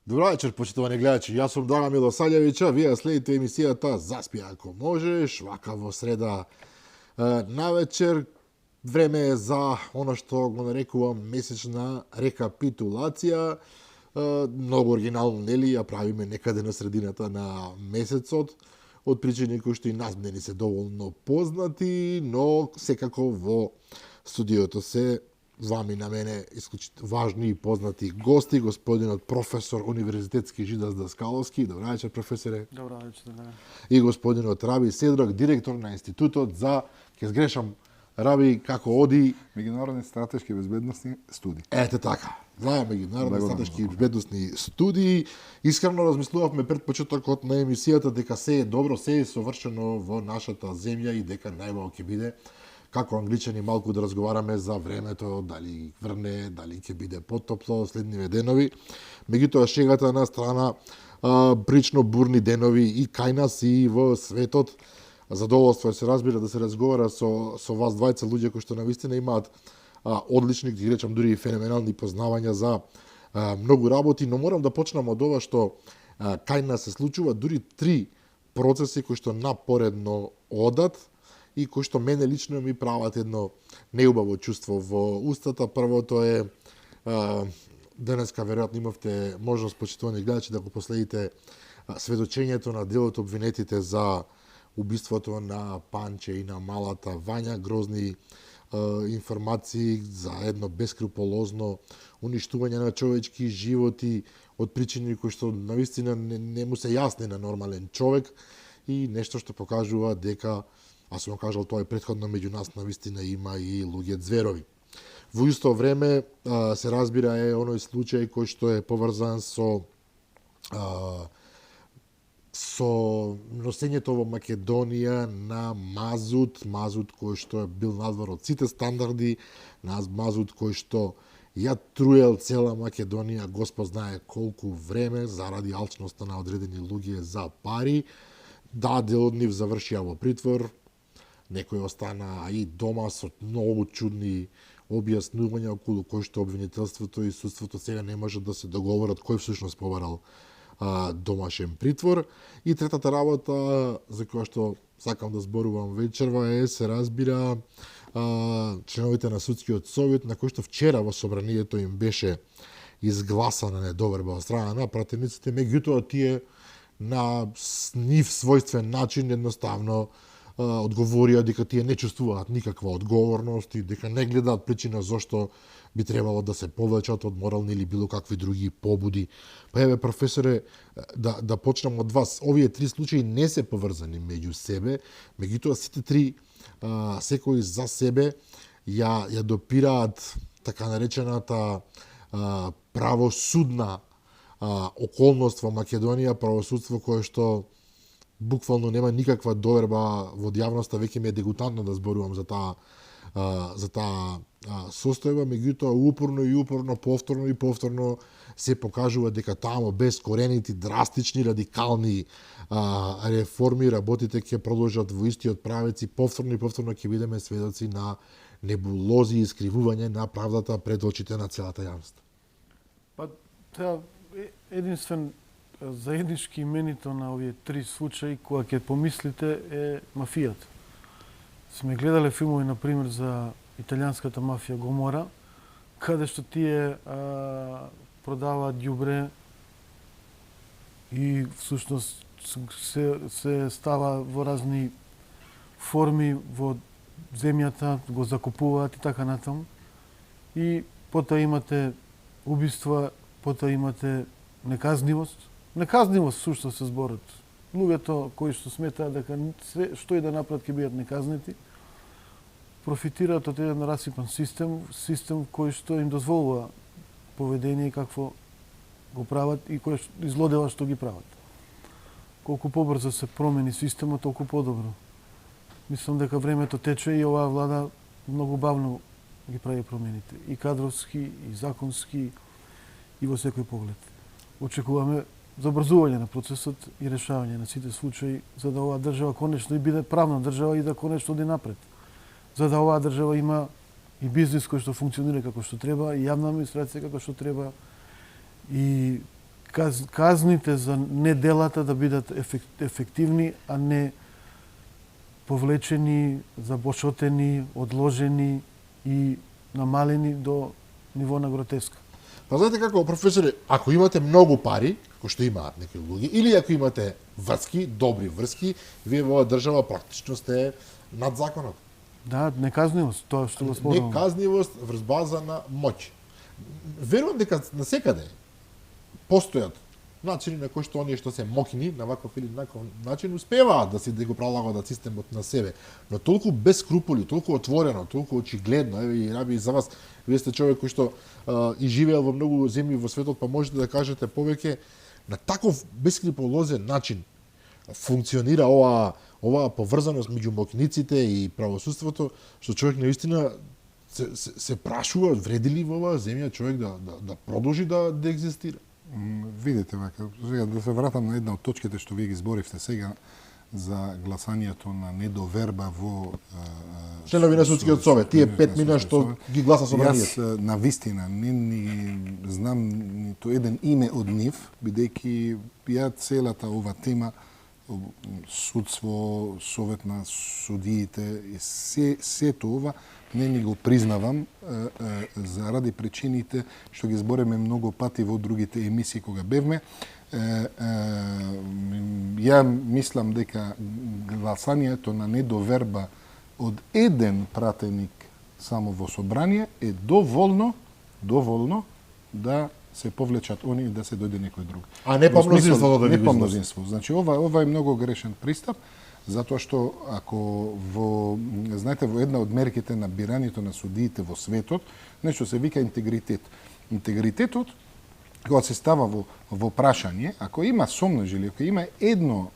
Добро вечер, почитувани гледачи. Јас сум Драган Милосаѓевиќ, а вие следите емисијата Заспи ако можеш, вака во среда навечер. Време е за она што го нарекувам месечна рекапитулација. Многу оригинално, нели, ја правиме некаде на средината на месецот, од причини кои што и нас не ни се доволно познати, но секако во студиото се вами на мене важни и познати гости, господинот професор универзитетски Жидар Даскаловски. Добра вечер, професоре. Добра вечер, да. И господинот Раби Седрок, директор на Институтот за, ќе сгрешам, Раби, како оди? Меѓународни стратешки безбедносни студии. Ете така. За меѓународни стратешки безбедносни студии. Искрено размислувавме пред почетокот на емисијата дека се е добро, се е совршено во нашата земја и дека најбаво ќе биде како англичани малку да разговараме за времето, дали врне, дали ќе биде потопло следниве денови. Меѓутоа шегата на страна, прилично бурни денови и кај нас и во светот. Задоволство се разбира да се разговара со вас двајца луѓе кои што навистина имаат одлични, ќе речам дури и феноменални познавања за многу работи, но морам да почнам од ова што кај нас се случува дури 3 процеси кои што напоредно одат и кои што мене лично ми прават едно неубаво чувство во устата. Првото е, денеска веројатно имавте можност, почитувани гледачи, да го последите сведочењето на дел од обвинетите за убиството на Панче и на малата Вања, грозни информации за едно бескруполозно уништување на човечки животи од причини кои што навистина не му се јасни на нормален човек и нешто што покажува дека, аз сум кажал тоа и претходно, меѓу нас навистина има и луѓе зверови. Во исто време се разбира е оној случај кој што е поврзан со носењето во Македонија на мазут кој што бил надвор од сите стандарди, мазут кој што ја труел цела Македонија, Господ знае колку време, заради алчноста на одредени луѓе за пари. Да, дел од нив завршија во притвор, некој остана и дома со многу чудни објаснувања околу кои што обвинителството и судството сега не можат да се договорат кој всушност побарал домашен притвор. И третата работа за која што сакам да зборувам вечерва е, се разбира, членовите на судскиот совет, на кој што вчера во собранието им беше изгласана недоверба од страна на пратениците, меѓутоа тие на нив својствен начин едноставно одговорија дека тие не чувствуваат никаква одговорност и дека не гледаат причина зошто би требало да се повлечат од морални или било какви други побуди. Па еве, професоре, да почнам од вас. Овие 3 случаи не се поврзани меѓу себе, меѓутоа сите 3 секој за себе ја допираат така наречената правосудна околност во Македонија, правосудство кое што буквално нема никаква доверба во јавноста, веќе ми е дегутантно да зборувам за таа состојба, меѓутоа упорно, повторно се покажува дека таму без коренити, драстични, радикални реформи работите ќе продолжат во истиот правец и повторно ќе бидеме сведоци на небулози и искривување на правдата пред очите на целата јавност. Па, тоа единствен заеднички именито на овие 3 случаи, кога ќе помислите, е мафијата. Сме гледале филмови, например, за италијанската мафија Гомора, каде што тие продаваат ѓубре и всушност се става во разни форми во земјата, го закупуваат и така натаму. И потоа имате убиства, потоа имате неказнивост. Неказнивост всушност се зборот. Луѓето кои што сметаат дека се што и да направат ќе бидат неказнети, профитираат од еден расипан систем кој што им дозволува поведение какво го прават и кој излодела што ги прават. Колку побрзо се промени системот, толку подобро. Мислам дека времето тече и оваа влада многу бавно ги прави промените. И кадровски, и законски, и во секој поглед. Очекуваме забрзување на процесот и решавање на сите случаи, за да оваа држава конечно и биде правна држава и да конечно оди напред. За да оваа држава има и бизнис кој што функционира како што треба, и јавна администрација како што треба, и казните за неделата да бидат ефективни, а не повлечени, забошотени, одложени и намалени до ниво на гротеска. Па знаете како, професоре, ако имате многу пари, кој што имаат некои луѓе, или ако имате врски, добри врски, вие во оваа држава практично сте над законот. Да, неказнивост, тоа што го спомнувам. Неказнивост врз база на моќ. Верувам дека на секаде постојат начини на кои што оние што се моќни на ваков или наков начин успеваат да си да го прилагаат системот на себе, но толку без скрупули, толку отворено, толку очигледно, еве и Раби за вас, вие сте човек кој што и живеел во многу земји во светот, па можете да кажете повеќе на таков бескрупулозен начин функционира оваа поврзаност меѓу моќниците и правосудството, што човек наистина се прашува вреди ли во оваа земја човек да продолжи да екзистира. Видите, вака, сега да се вратам на една од точките што вие ги зборивте сега за гласањето на недоверба во членови на судскиот совет, тие 5 мина што ги гласа со Јас на вистина не знам ниту еден име од нив, бидејќи ја целата ова тема судство, совет на судиите и сето ова не ни го признавам заради причините што ги збореме многу пати во другите емисии кога бевме. Ја мислам дека гласањето на недоверба од еден пратеник само во собрание е доволно да се повлечат они и да се дојде некој друг. А не по мнозинство да не ви по го мнозинство. Значи ова е многу грешен пристап, затоа што ако знаете во една од мерките на бирањето на судиите во светот, нешто се вика интегритет. Интегритетот кога се става во прашање, ако има сомнеж или ако има едно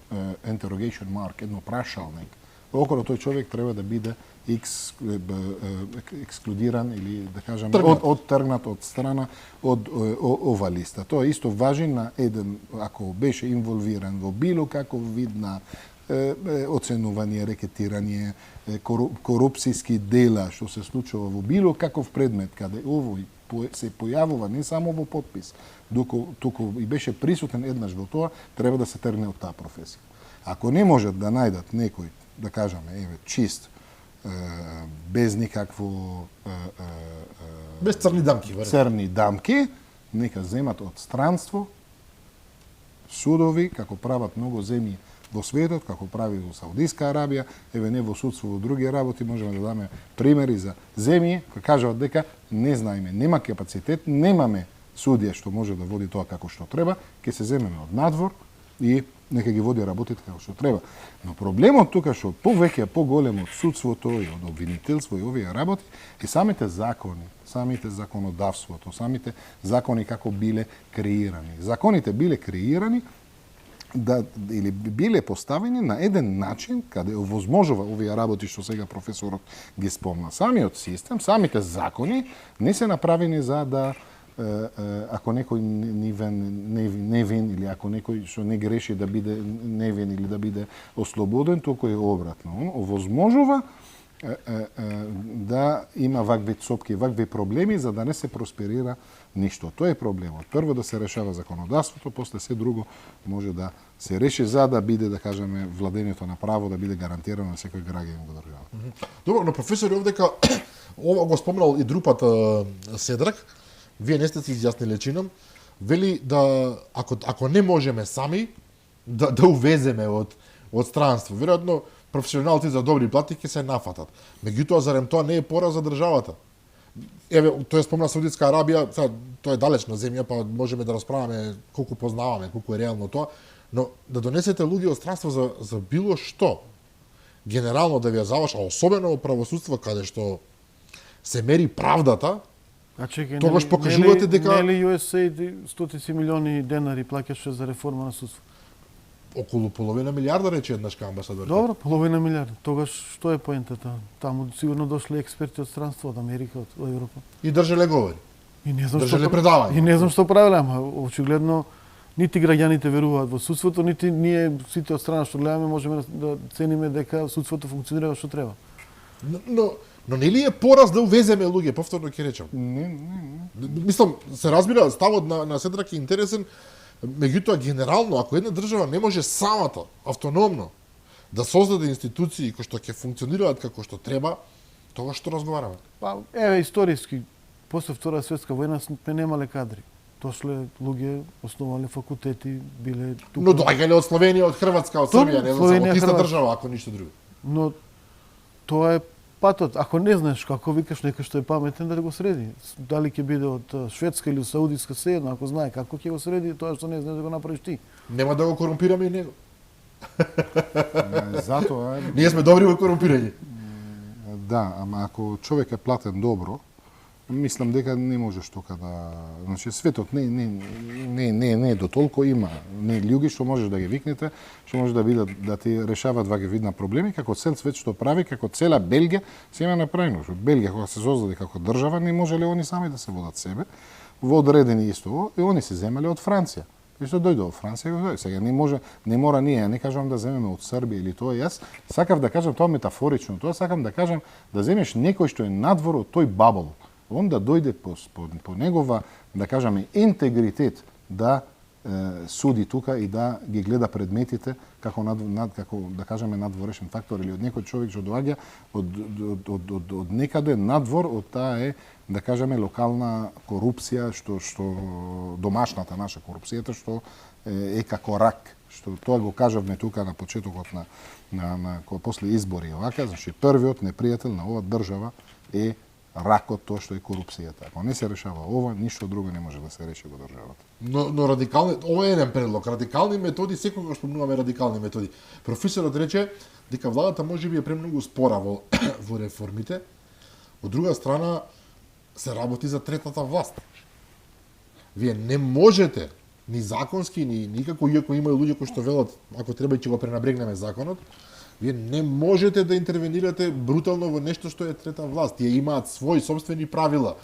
interrogation mark, едно прашалник, околу тој човек треба да биде ексклудиран или да кажам оттргнат од страна од ова листа. Тоа исто важи на еден ако беше инволвиран во било каков вид на оценување, рекетирање, корупцијски дела што се случува во било каков предмет каде овој се појавува не само во подпис, туку и беше присутен еднаш во тоа, треба да се тргне од таа професија. Ако не можат да најдат некој, да кажаме, еве, чист, без никакво без црни дамки, црни дамки, нека земат од странство судови, како прават многу земји во светот, како прави во Саудиска Арабија, еве не во судство, во други работи, можеме да даме примери за земји кои кажуваат дека не знаеме, нема капацитет, немаме судија што може да води тоа како што треба, ќе се земеме од надвор и нека ги води работите како што треба. Но проблемот тука што повеќе поголем од судството и од обвинителство и овие работи е самите закони, самите законодавството, самите закони како биле креирани. Законите биле креирани или биле поставени на еден начин каде овозможува овие работи што сега професорот ги спомна. Самиот систем, самите закони не се направени за да ако некој невин или ако некој што не греши да биде невин или да биде ослободен, туку е обратно. Он овозможува да има вакви цопки, вакви проблеми за да не се просперира ништо. Тоа е проблемот. Прво да се решава законодавството, после се друго може да се реши за да биде, да кажеме, владењето на право да биде гарантирано на секој граѓанин во државата. Добро, но професор овдека ова го спомнал и друг Седрак, вие не сте се изјасниле чином, вели да ако не можеме сами да увеземе од странство, веројатно професионалци за добри плати ќе се нафатат. Меѓутоа зарем тоа не е пораз за државата. Еве, тој спомна Саудитска Арабија, тоа е далечна земја, па можеме да расправаме колку познаваме, колку е реално тоа, но да донесете луѓе од странство за било што, генерално да ви ја заваша, особено во правосудство каде што се мери правдата, тогаш покажувате дека нели USAID стотици милиони денари плаќаше за реформа на судството. Околу половина милиарда рече еднаш кај амбасадорот. Добро, половина милиарда. Тогаш што е поентата? Таму сигурно дошле експерти од странство, од Америка, од Европа. И држеле говори. И не знам држеле предавања. И не знам што правеле, ама очигледно нити граѓаните веруваат во судството, нити ние сите од страна што гледаме можеме да цениме дека судството функционира што треба. Но нели е пораз да увеземе луѓе, повторно ќе речам. Не. Мислам, се разбира, ставот на Седрак е интересен, Меѓутоа, генерално, ако една држава не може самата, автономно, да создаде институции кои што ќе функционираат како што треба, тогаш што разговараме? Па, еве, историски, после Втора светска војна сме немале кадри. Дошле луѓе, основале факултети, биле тука. Но доаѓале од Словенија, од Хрватска, од Србија, не знам, само тиста држава, ако ништо друго. Но тоа е патот. Ако не знаеш како викаш некој што е паметен, да го среди. Дали ќе биде од Шведска или од Саудиска, сеедно, ако знае како ќе го среди, тоа што не знаеш да го направиш ти. Нема да го корумпираме и него. Затоа Ние сме добри во корумпирање. да, ама ако човек е платен добро, мислам дека не можеш тока да, значи светот не до толку има не луѓе што можеш да ги викнете, што може да бидат да ти решаваат вака видна проблеми, како цел свет што прави, како цела Белгија се има направено. Што Белгија кога се создаде како држава не можеле они сами да се водат себе, во одредени исто, и они се земале од Франција. И што дојде од Франција, го дојде. Сега не мора ние, не кажам да земеме од Србија или тоа. Јас сакав да кажам тоа метафорично, тоа сакам да кажам да земеш некој што е надвор од тој бабл. Он да дојде по негова, да кажеме, интегритет да суди тука и да ги гледа предметите како како да кажеме надворешен фактор или од некој човек што доаѓа од некаде надвор од таа е да кажеме локална корупција што домашната наша корупцијата што е како рак, што тоа го кажавме тука на почетокот на после избори овака, значи првиот непријател на оваа држава е ракот тоа што е корупцијата. Ако не се решава ова, ништо друго не може да се реши во државата. Но радикални, ова е еден предлог. Радикални методи, секогаш спомнуваме радикални методи. Професорот рече дека владата можеби е премногу спора во реформите. Од друга страна се работи за третата власт. Вие не можете ни законски, ни никако, иако има луѓе кои што велат ако треба ќе го пренабрегнеме законот, вие не можете да интервенирате брутално во нешто што е трета власт. Тие имаат своји собствени правила.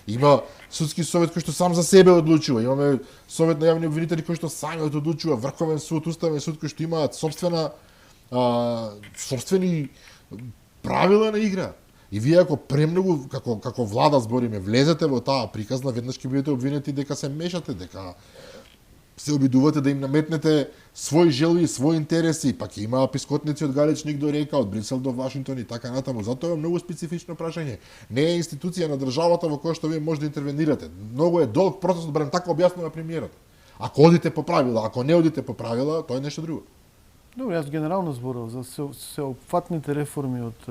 Има судски совет кој што сам за себе одлучува. Имаме совет на јавни обвинители кој што сами одлучува. Врховен суд, уставен суд кој што имаат собствени правила на игра. И вие ако премногу како влада збориме, влезете во таа приказна, веднаш ќе бидете обвинети дека се мешате, дека се обидувате да им наметнете своји желби, своји интереси, па ќе има пискотници од Галечник до Река, од Брисел до Вашингтон и така натаму. Затоа е многу специфично прашање. Не е институција на државата во која што вие може да интервенирате. Многу е долг процес, барем така објаснува премиерот. Ако одите по правила, ако не одите по правила, тоа е нешто друго. Добро, јас генерално зборав за сеопфатните реформи од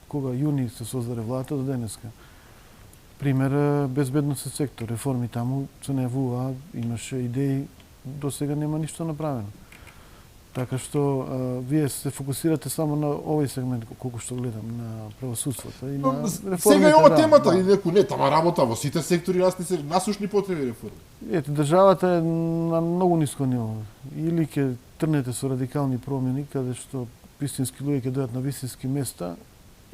кога јуни се создаде владата до денеска. Пример, безбедносен сектор, реформи таму се најавува, имаше идеи, до сега нема ништо направено. Така што вие се фокусирате само на овој сегмент, колку што гледам, на правосудството и на реформите. Сега е ова темата, и некој не, тама работа во сите сектори се насушни потреби реформи. Ете, државата е на многу ниско ниво. Или ќе трнете со радикални промени, каде што вистински луѓе ќе дојдат на вистински места,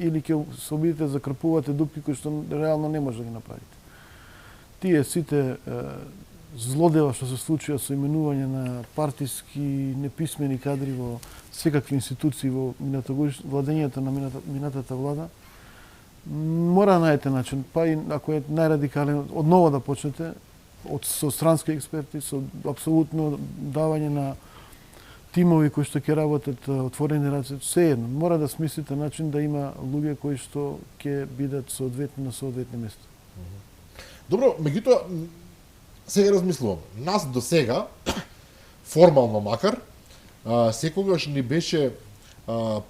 или ќе се обидите закрпувате дупки кои што реално не може да ги направите. Тие сите злодева што се случија со именување на партиски неписмени кадри во секакви институции во владењето на минатата влада, мора да најдете начин, па и ако е најрадикален, одново да почнете со странски експерти, со апсолутно давање на тимови кои што ќе работат отворени раце, сеедно, мора да смислите начин да има луѓе кои што ќе бидат соодветни на соодветни места. Добро, меѓутоа, сега размислувам. Нас до сега, формално макар, секогаш ни беше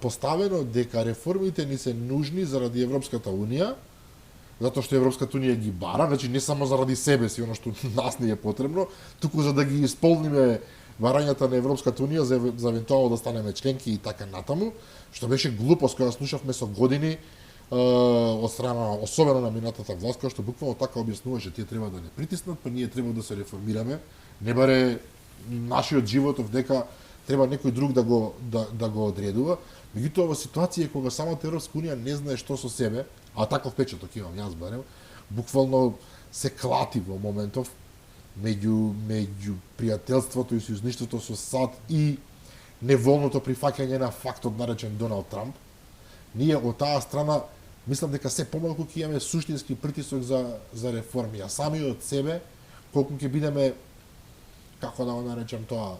поставено дека реформите ни се нужни заради Европската Унија, затоа што Европската Унија ги бара, значи не само заради себе си, оно што нас не е потребно, туку за да ги исполниме барањата на Европската Унија за евентуално да станеме членки и така натаму, што беше глупост која слушавме со години од страна, особено на минатата власт, која што буквално така објаснуваше, тие треба да не притиснат, па ние треба да се реформираме, не баре нашиот животов дека треба некој друг да го одредува. Меѓутоа во ситуација кога самата Европска Унија не знае што со себе, а таков впечаток имам јас барем, буквално се клати во моментов меѓу пријателството и сојузничеството со САД и неволното прифаќање на фактот наречен Доналд Трамп, ние од таа страна мислам дека се помалку ќе имаме суштински притисок за реформи, а сами од себе колку ќе бидеме како да го наречам тоа,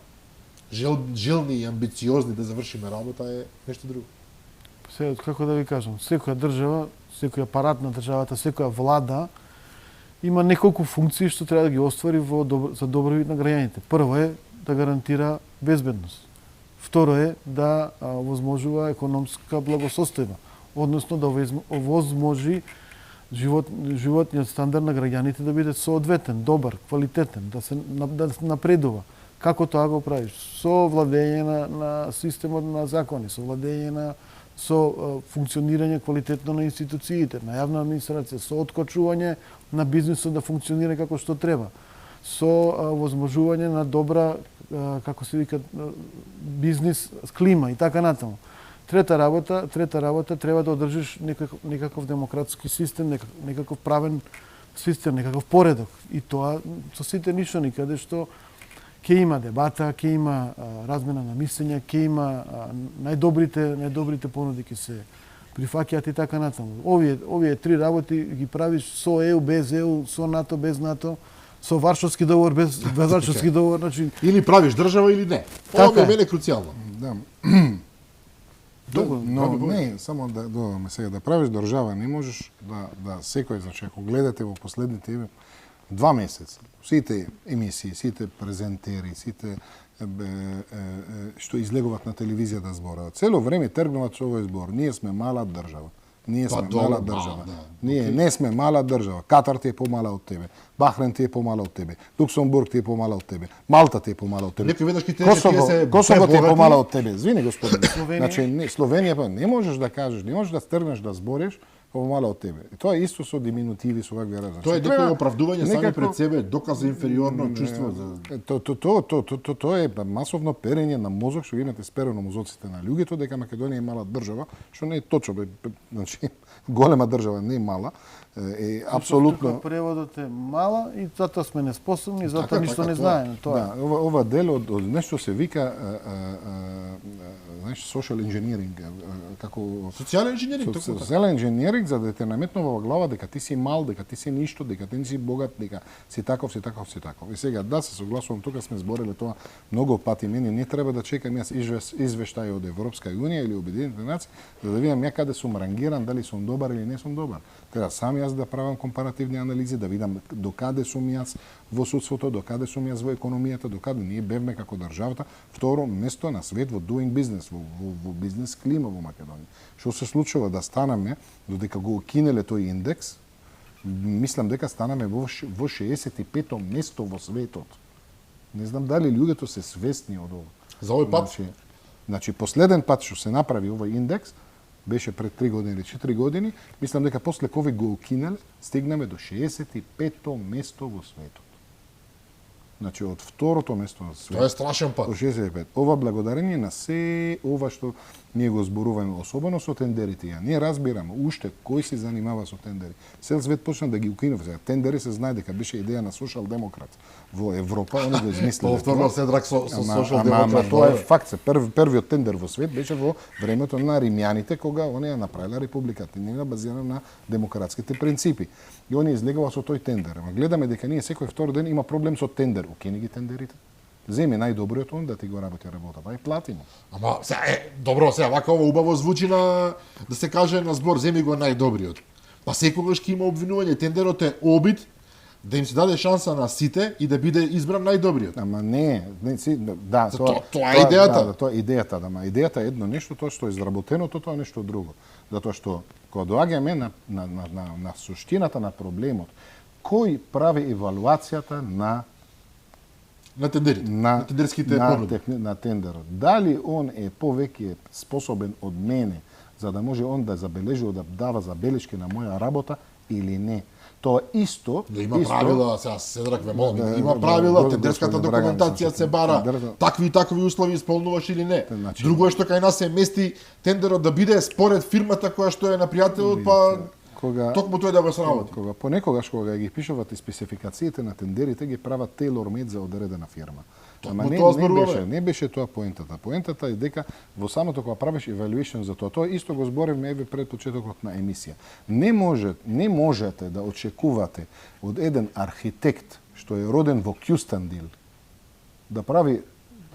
желни и амбициозни да завршиме работа е нешто друго. Се, како да ви кажам, секоја држава, секој апарат на државата, секоја влада има неколку функции што треба да ги оствари за добровит на граѓаните. Прво е да гарантира безбедност. Второ е да возможува економска благосостојба, односно да возможи животниот стандард на граѓаните да биде соодветен, добар, квалитетен, да се напредува. Како тоа го правиш? Со владење на системот на закони, со владење со функционирање квалитетно на институциите, на јавна администрација, со откочување на бизнисот да функционира како што треба, со возможување на добра, како се вика, бизнис клима и така натаму. Трета работа треба да одржиш некаков демократски систем, некаков правен систем, некаков поредок. И тоа со сите нишани, каде што ќе има дебата, ќе има размена на мислења, ќе има најдобрите понуди ќе се прифаќаат и така натаму. Овие три работи ги правиш со ЕУ, без ЕУ, со НАТО, без НАТО, со Варшавски договор, без Варшавски договор, значи или правиш држава или не. Ова е мене круцијално. Да. Не, само да додаме сега, да правиш држава, не можеш да секој, значи ако гледате во последните 2 месеца, сите емисии, сите презентери, сите што излегуваат на телевизија да зборат, цело време тргнуваат со овој збор. Ние сме мала држава. Ние сме мала држава. Ние не сме мала држава. Катар ти е помала од тебе. Бахрен ти е помала од тебе. Луксембург ти е помала од тебе. Малта ти е помала од тебе. Некој веднаш ќе се Косово ти е помала од тебе. Извини, господине. Значи Словенија не можеш да кажеш, не можеш да стргнеш да збориш помала од тебе. И тоа е исто со диминутиви, со вакви разни. Тоа е некој оправдување сами пред себе, доказ за инфериорно чувство. Тоа е масовно перење на мозок, што имате сперено мозоците на луѓето, дека Македонија е мала држава, што не е точно. Значи, голема држава не е мала. Е апсолутно преводот е мала и затоа сме неспособни, затоа ништо не знаеме. Тоа. Да, ова дел од нешто се вика знаеш, social engineering, како социјален инженеринг, така. Социјален инженеринг за да те наметнува во глава дека ти си мал, дека ти си ништо, дека ти не си богат, дека си таков. И сега да се согласувам, тука сме збореле тоа многу пати, мене не треба да чекам јас извештај од Европска унија или Обединените нации за да видам ја каде сум рангиран, дали сум добар или не сум добар. Треба сам јас да правам компаративни анализи, да видам докаде сум јас во судството, докаде сум јас во економијата, докаде ние бевме како државата, второ место на свет во doing business, во бизнес клима во Македонија. Што се случува да станаме, додека го окинеле тој индекс, мислам дека станаме во 65-то место во светот. Не знам дали луѓето се свесни од ова. За овој пат? Значи, последен пат што се направи овој индекс, беше пред 3 години или 4 години, мислам дека после COVID го укинеле, стигнаме до 65-то место во светот. Значи, од второто место на светот. Тоа е страшен пат. До 65. Ова благодарение на се ова што ние го зборуваме, особено со тендерите. Ние разбираме уште кој се занимава со тендери. Цел свет почна да ги укинува. Тендери се знае дека беше идеја на социјал-демократ во Европа, они го измислиле. Повторно се драк со социјал-демократ. Тоа е факт. Првиот тендер во свет беше во времето на римјаните, кога оние направиле републиката, не базирана на демократските принципи. И они излегува со тој тендер. Ама гледаме дека ние секој втор ден има проблем со тендер. Укини ги тендерите. Земи најдобриот он да ти го работи работата, и плати му. Ама добро, сега вака ова убаво звучи на да се каже на збор земи го најдобриот. Па секогаш ќе има обвинување, тендерот е обид да им се даде шанса на сите и да биде избран најдобриот. Ама не да, тоа е идејата. Да, тоа е идејата, ама идејата е едно нешто, тоа што е изработено, тоа е нешто друго. Затоа што кога доаѓаме на суштината на проблемот, кој прави евалуацијата на тендерите, на тендерските понуди. На тендерот. Дали он е повеќе способен од мене за да може он да забележува, да дава забелешки на моја работа или не? Тоа исто... Да има правила, сега Седрак ве молам, има правила, тендерската документација се бара, такви и такви услови исполнуваш или не. Друго е што кај нас се мести тендерот да биде според фирмата која што е на пријателот, па токму тој да го сработи. Понекогаш кога ги пишувате спецификациите на тендерите, ги прават tailor-made за одредена фирма. Ама не беше тоа поентата. Поентата е дека во самото кога правиш evaluation за тоа исто го зборивме еве пред почетокот на емисија. Не можете да очекувате од еден архитект што е роден во Кјустандил да прави,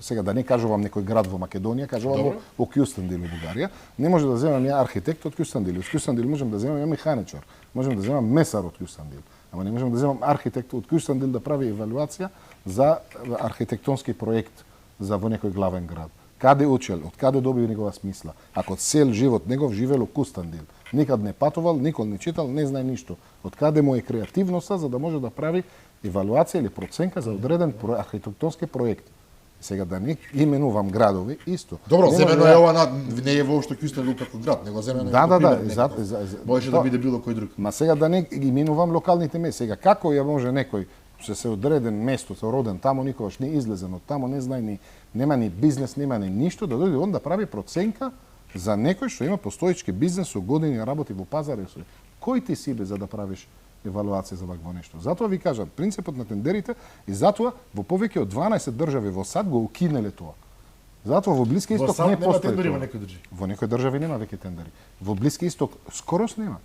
сега да не кажувам некој град во Македонија, кажувам во Кюстендил во Бугарија, не може да земам ја архитект од Кюстендил. Од Кюстендил можам да земам ја механичар, можам да земам месар од Кюстендил, ама не можам да земам архитект од Кюстендил да прави евалуација за архитектонски проект за во некој главен град. Каде учел, од каде добил негова смисла? Ако цел живот негов живел во Кюстендил, никад не патувал, никол не читал, не знае ништо. Од каде му е креативноста за да може да прави евалуација или проценка за одреден архитектонски проект. Сега да не именувам градови, исто. Добро, земено е ова не е воопшто Кюстендил како град, него земено е. Можеше да биде било кој друг. Ма сега да не именувам локалните места. Сега како ја може некој се одреден место, се роден тамо, никогаш не излезен од тамо, не знае ни, нема ни бизнес, нема ни ништо, да дојде он да прави проценка за некој што има постоечки бизнес со години работи во пазар. Кој ти си бе за да правиш евалуација за вакво нешто? Затоа ви кажам, принципот на тендерите и затоа во повеќе од 12 држави во САД го укинеле тоа. Затоа во Блиски исток не постои тендери тоа. во некои држави. Во некои држави нема веќе тендери. Во Блиски исток скорос нема.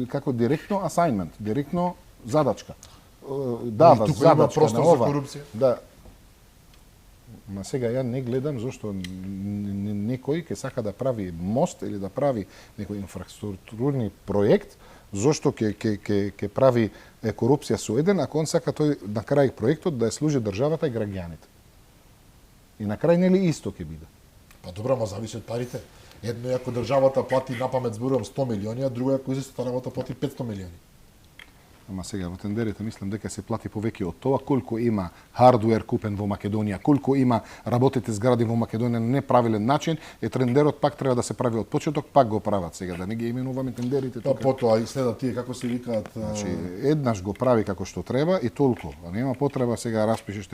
Како директно асајнмент, директно задачка. Дава задачка на ова. Да. Ма сега ја не гледам зашто некој ќе сака да прави мост или да прави некој инфраструктурни проект, зашто ќе прави корупција со еден, ако он сака тој на крај проектот да ја служи државата и граѓаните. И на крај нели исто ќе биде. Па добро, ма зависи од парите. Едно е ако државата плати напамет зборувам 100 милиони, а друго е ако истата работа плати 500 милиони. Ама сега во тендерите мислам дека се плати повеќе од тоа колку има хардуер купен во Македонија, колку има работите згради во Македонија на неправилен начин, и тендерот пак треба да се прави од почеток, пак го прават сега, да не ги именуваме тендерите Па тука. потоа и следат тие како се викаат. Значи, еднаш го прави како што треба и толку. А нема потреба сега распишеш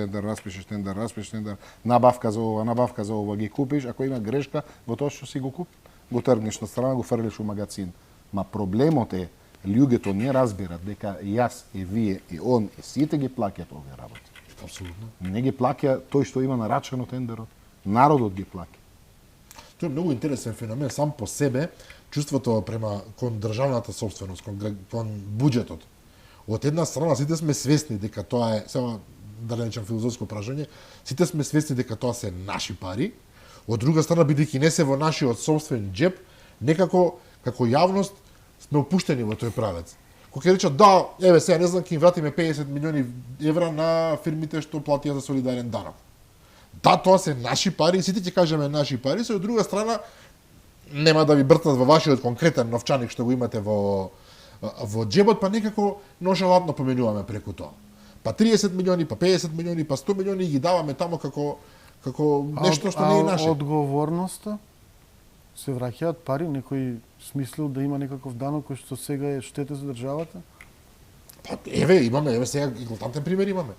тендер, набавка за ова ги купиш, ако има грешка во тоа што си го купи, го тргнеш на страна, го фрлиш у магазин. Ма проблемот е луѓето не разбират дека јас и вие и он и сите ги плаќаат овие работи. Апсолутно. Не ги плаќа тој што има нарачано тендерот. Народот ги плаќа. Тоа е многу интересен феномен сам по себе, чувството према кон државната сопственост, кон буџетот. Од една страна сите сме свесни дека тоа е, само да речем филозофско пражање, сите сме свесни дека тоа се наши пари. Од друга страна бидејќи не се во нашиот сопствен џеб, некако како јавност сме опуштени во тој правец. Кога ќе речат да, еве сега не знам ќе им вратиме 50 милиони евра на фирмите што платија за солидарен данок. Да, тоа се наши пари, сите ќе кажеме наши пари, се од друга страна нема да ви бртнат во вашиот конкретен новчаник што го имате во џебот, па некако ношалатно поменуваме преку тоа. Па 30 милиони, па 50 милиони, па 100 милиони ги даваме тамо како нешто што не е наше. Одговорноста се враќаат пари, некој смислил да има некаков данок кој што сега е штета за државата? Па еве имаме, еве сега еклатантен пример имаме.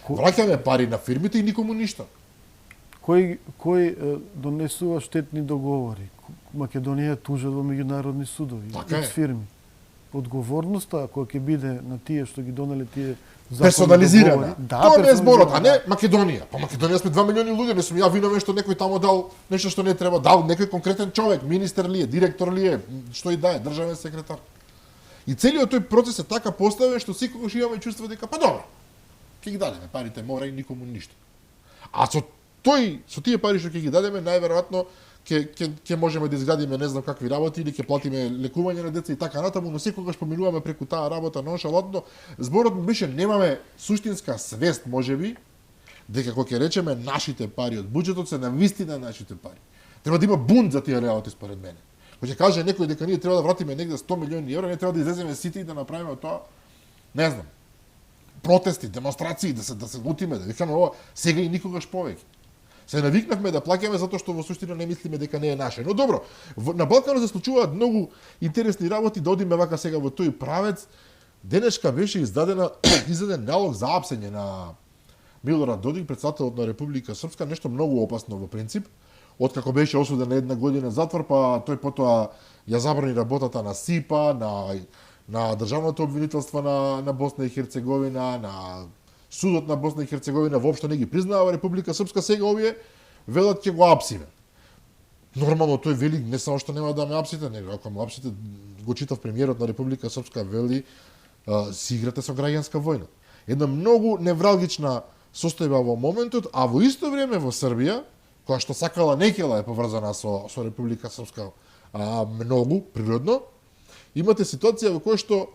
Враќаме пари на фирмите и никому ништо. Кој донесува штетни договори? Македонија тужат во меѓународни судови, Така е. фирми. Одговорноста ако ќе биде на тие што ги донеле тие Персонализирана. Тоа не е зборот, а не персонализирана. Македонија. Па Македонија сме 2 милиони луѓе, не сум ја виновен што некој таму дал нешто што не треба, дал некој конкретен човек, министер ли е, директор ли е, што и да е, државен секретар. И целиот тој процес е така поставен што секогаш имаме чувство дека па добро. Ќе ги дадеме парите мора и никому ништо. А со тие пари што ќе ги дадеме најверојатно ќе можеме да изградиме не знам какви работи или ќе платиме лекување на деца и така натаму, но секогаш поминуваме преку таа работа ноншалантно. Зборот ми беше немаме суштинска свест можеби дека кога ќе речеме нашите пари од буџетот се навистина нашите пари. Треба да има бунт за тие работи според мене. Кога ќе каже некој дека ние треба да вратиме негде 100 милиони евра, не треба да излеземе сите и да направиме тоа, не знам, протести, демонстрации, да се лутиме, да викаме ова сега и никогаш повеќе. Се навикнавме да плаќаме затоа што во суштина не мислиме дека не е наше. Но добро, на Балканот се случуваат многу интересни работи, да одиме вака сега во тој правец. Денешка беше издаден налог за апсење на Милорад Додик, председателот на Република Српска, нешто многу опасно во принцип. Откако беше осуден на 1 година затвор, па тој потоа ја забрани работата на СИПА, на државното обвинителство на Босна и Херцеговина, на судот на Босна и Херцеговина воопшто не ги признава Република Српска, сега овие велат ќе го апсиме. Нормално тој вели не само што нема да ме апсите, него ако ме апсите, го читав премиерот на Република Српска вели си играте со граѓанска војна. Една многу невралгична состојба во моментот, а во исто време во Србија, која што сакала некела е поврзана со Република Српска многу, природно, имате ситуација во која што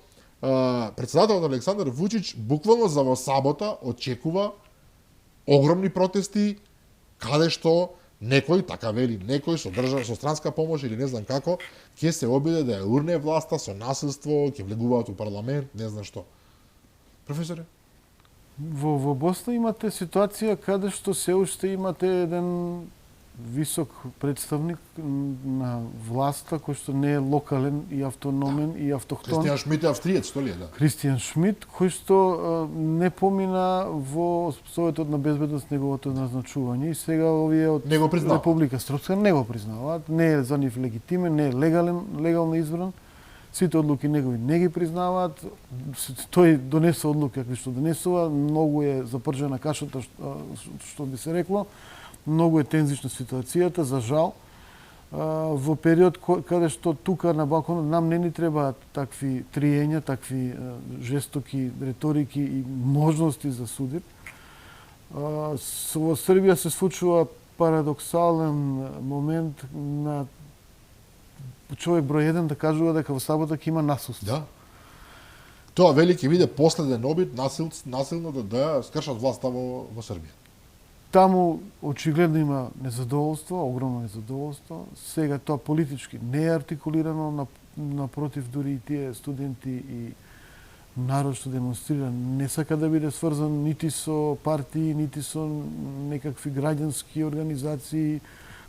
председателот Александар Вучич буквално за во сабота очекува огромни протести, каде што некој, така вели, некој со странска помош или не знам како, ќе се обиде да ја урне власта со насилство, ќе влегуваат у парламент, не знам што. Професоре? Во Босна имате ситуација каде што се уште имате еден висок представник на власта кој што не е локален и автономен и автохтон. Кристијан Шмидт е австриец, што ли е, да? Кристијан Шмидт, кој што не помина во Советот на безбедност неговото назначување и сега овие од Република Српска не го признаваат, не е за нив легитимен, не е легално избран. Сите одлуки негови не ги признаваат. Тој донесе одлуки какви што донесува, многу е запржена кашата што би се рекло. Многу е тензична ситуацијата, за жал. Во период каде што тука на Балканот нам не ни требаат такви триења, такви жестоки риторики и можности за судир. Во Србија се случува парадоксален момент на човек број 1 да кажува дека во сабота ќе има насилство. Да. Тоа вели ќе биде последен обид насилно да скршат власта во Србија. Таму очигледно има незадоволство, огромно незадоволство. Сега тоа политички не е артикулирано, напротив, дури и тие студенти и народ што демонстрира не сака да биде сврзан нити со партии, нити со некакви граѓански организации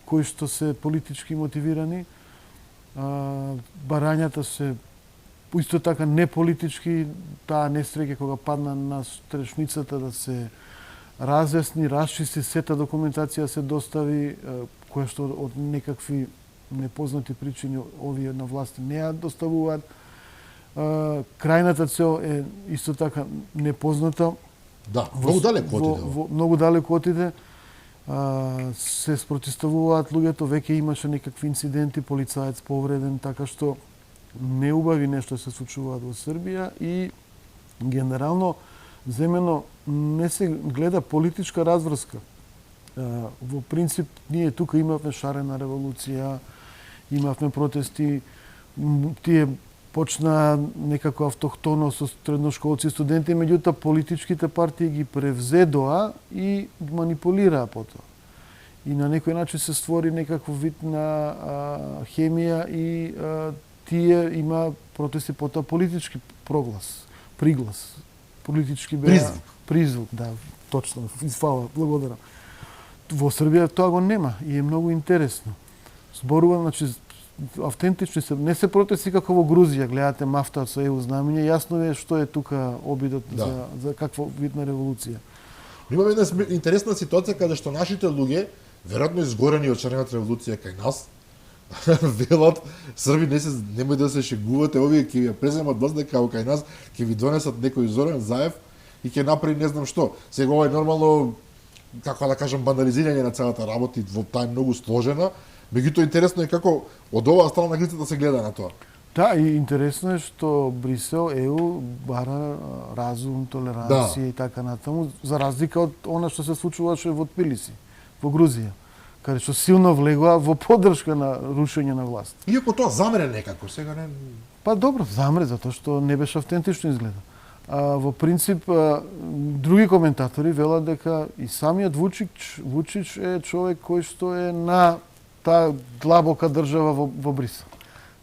кои што се политички мотивирани. Барањата се исто така неполитички, таа несреќа кога падна на стрешницата да се разјасни, расчисти, сета документација се достави, која што од некакви непознати причини овие на власти не ја доставуваат. Крајната цел е исто така непозната. Да, многу далеко отиде. Многу далеко отиде. Се спротивставуваат луѓето, веќе имаше некакви инциденти, полицаец повреден, така што неубави нешто се случуваат во Србија и генерално земено не се гледа политичка разврска. Во принцип, ние тука имавме шарена револуција, имавме протести, тие почна некако автохтоно со средношколци и студенти, меѓутоа политичките партии ги превзедоа и манипулираа потоа. И на некој начин се створи некаков вид на хемија и тие има протести потоа политички приглас. Политички беа... Призвук, да, точно. Фала, благодарам. Во Србија тоа го нема и е многу интересно. Зборува, значи, автентични се, не се протести како во Грузија, гледате мафта со ЕУ знамење, јасно е што е тука обидот за каква вид на револуција. Имаме една интересна ситуација каде што нашите луѓе, веројатно изгорени од шарената револуција кај нас, велат, Срби немој да се шегувате, овие ќе ја преземат власт дека кај нас ќе ви донесат некој Зоран Заев и ќе направи не знам што. Сега ова е нормално, како да кажам, банализирање на целата работа и таа е многу сложена. Меѓутоа интересно е како од оваа страна на границата се гледа на тоа. Да, и интересно е што Брисел, ЕУ бара разум, толеранција и така натаму, за разлика од она што се случуваше во Тбилиси, во Грузија, каде што силно влегува во поддршка на рушење на власт. Иако тоа замре некако, сега не... Па добро, замре, затоа што не беше автентично изгледа. Во принцип, други коментатори велат дека и самиот Вучич е човек кој што е на таа длабока држава во Брисел.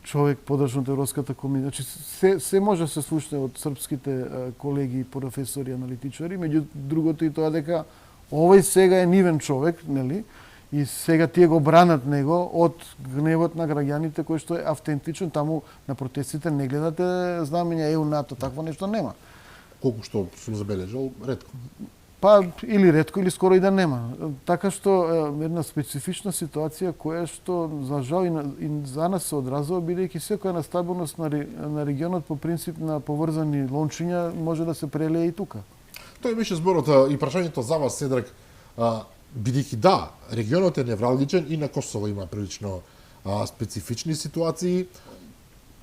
Човек подржан од Европската комисија. Значи, се може се слушне од српските колеги, професори, аналитичари, меѓу другото и тоа дека овој сега е нивен човек, нели? И сега тие го бранат него од гневот на граѓаните кој што е автентичен. Таму на протестите не гледате знамења ЕУ, НАТО, такво нешто нема. Колку што сум забележал, ретко. Па или ретко или скоро и да нема. Така што една специфична ситуација која што за жал и за нас се одразува, бидејќи секоја нестабилност на регионот по принцип на поврзани лончиња може да се прелее и тука. Тоа беше зборот и прашањето за вас, Седрак, бидејќи да, регионот е невралгичен и на Косово има прилично специфични ситуации.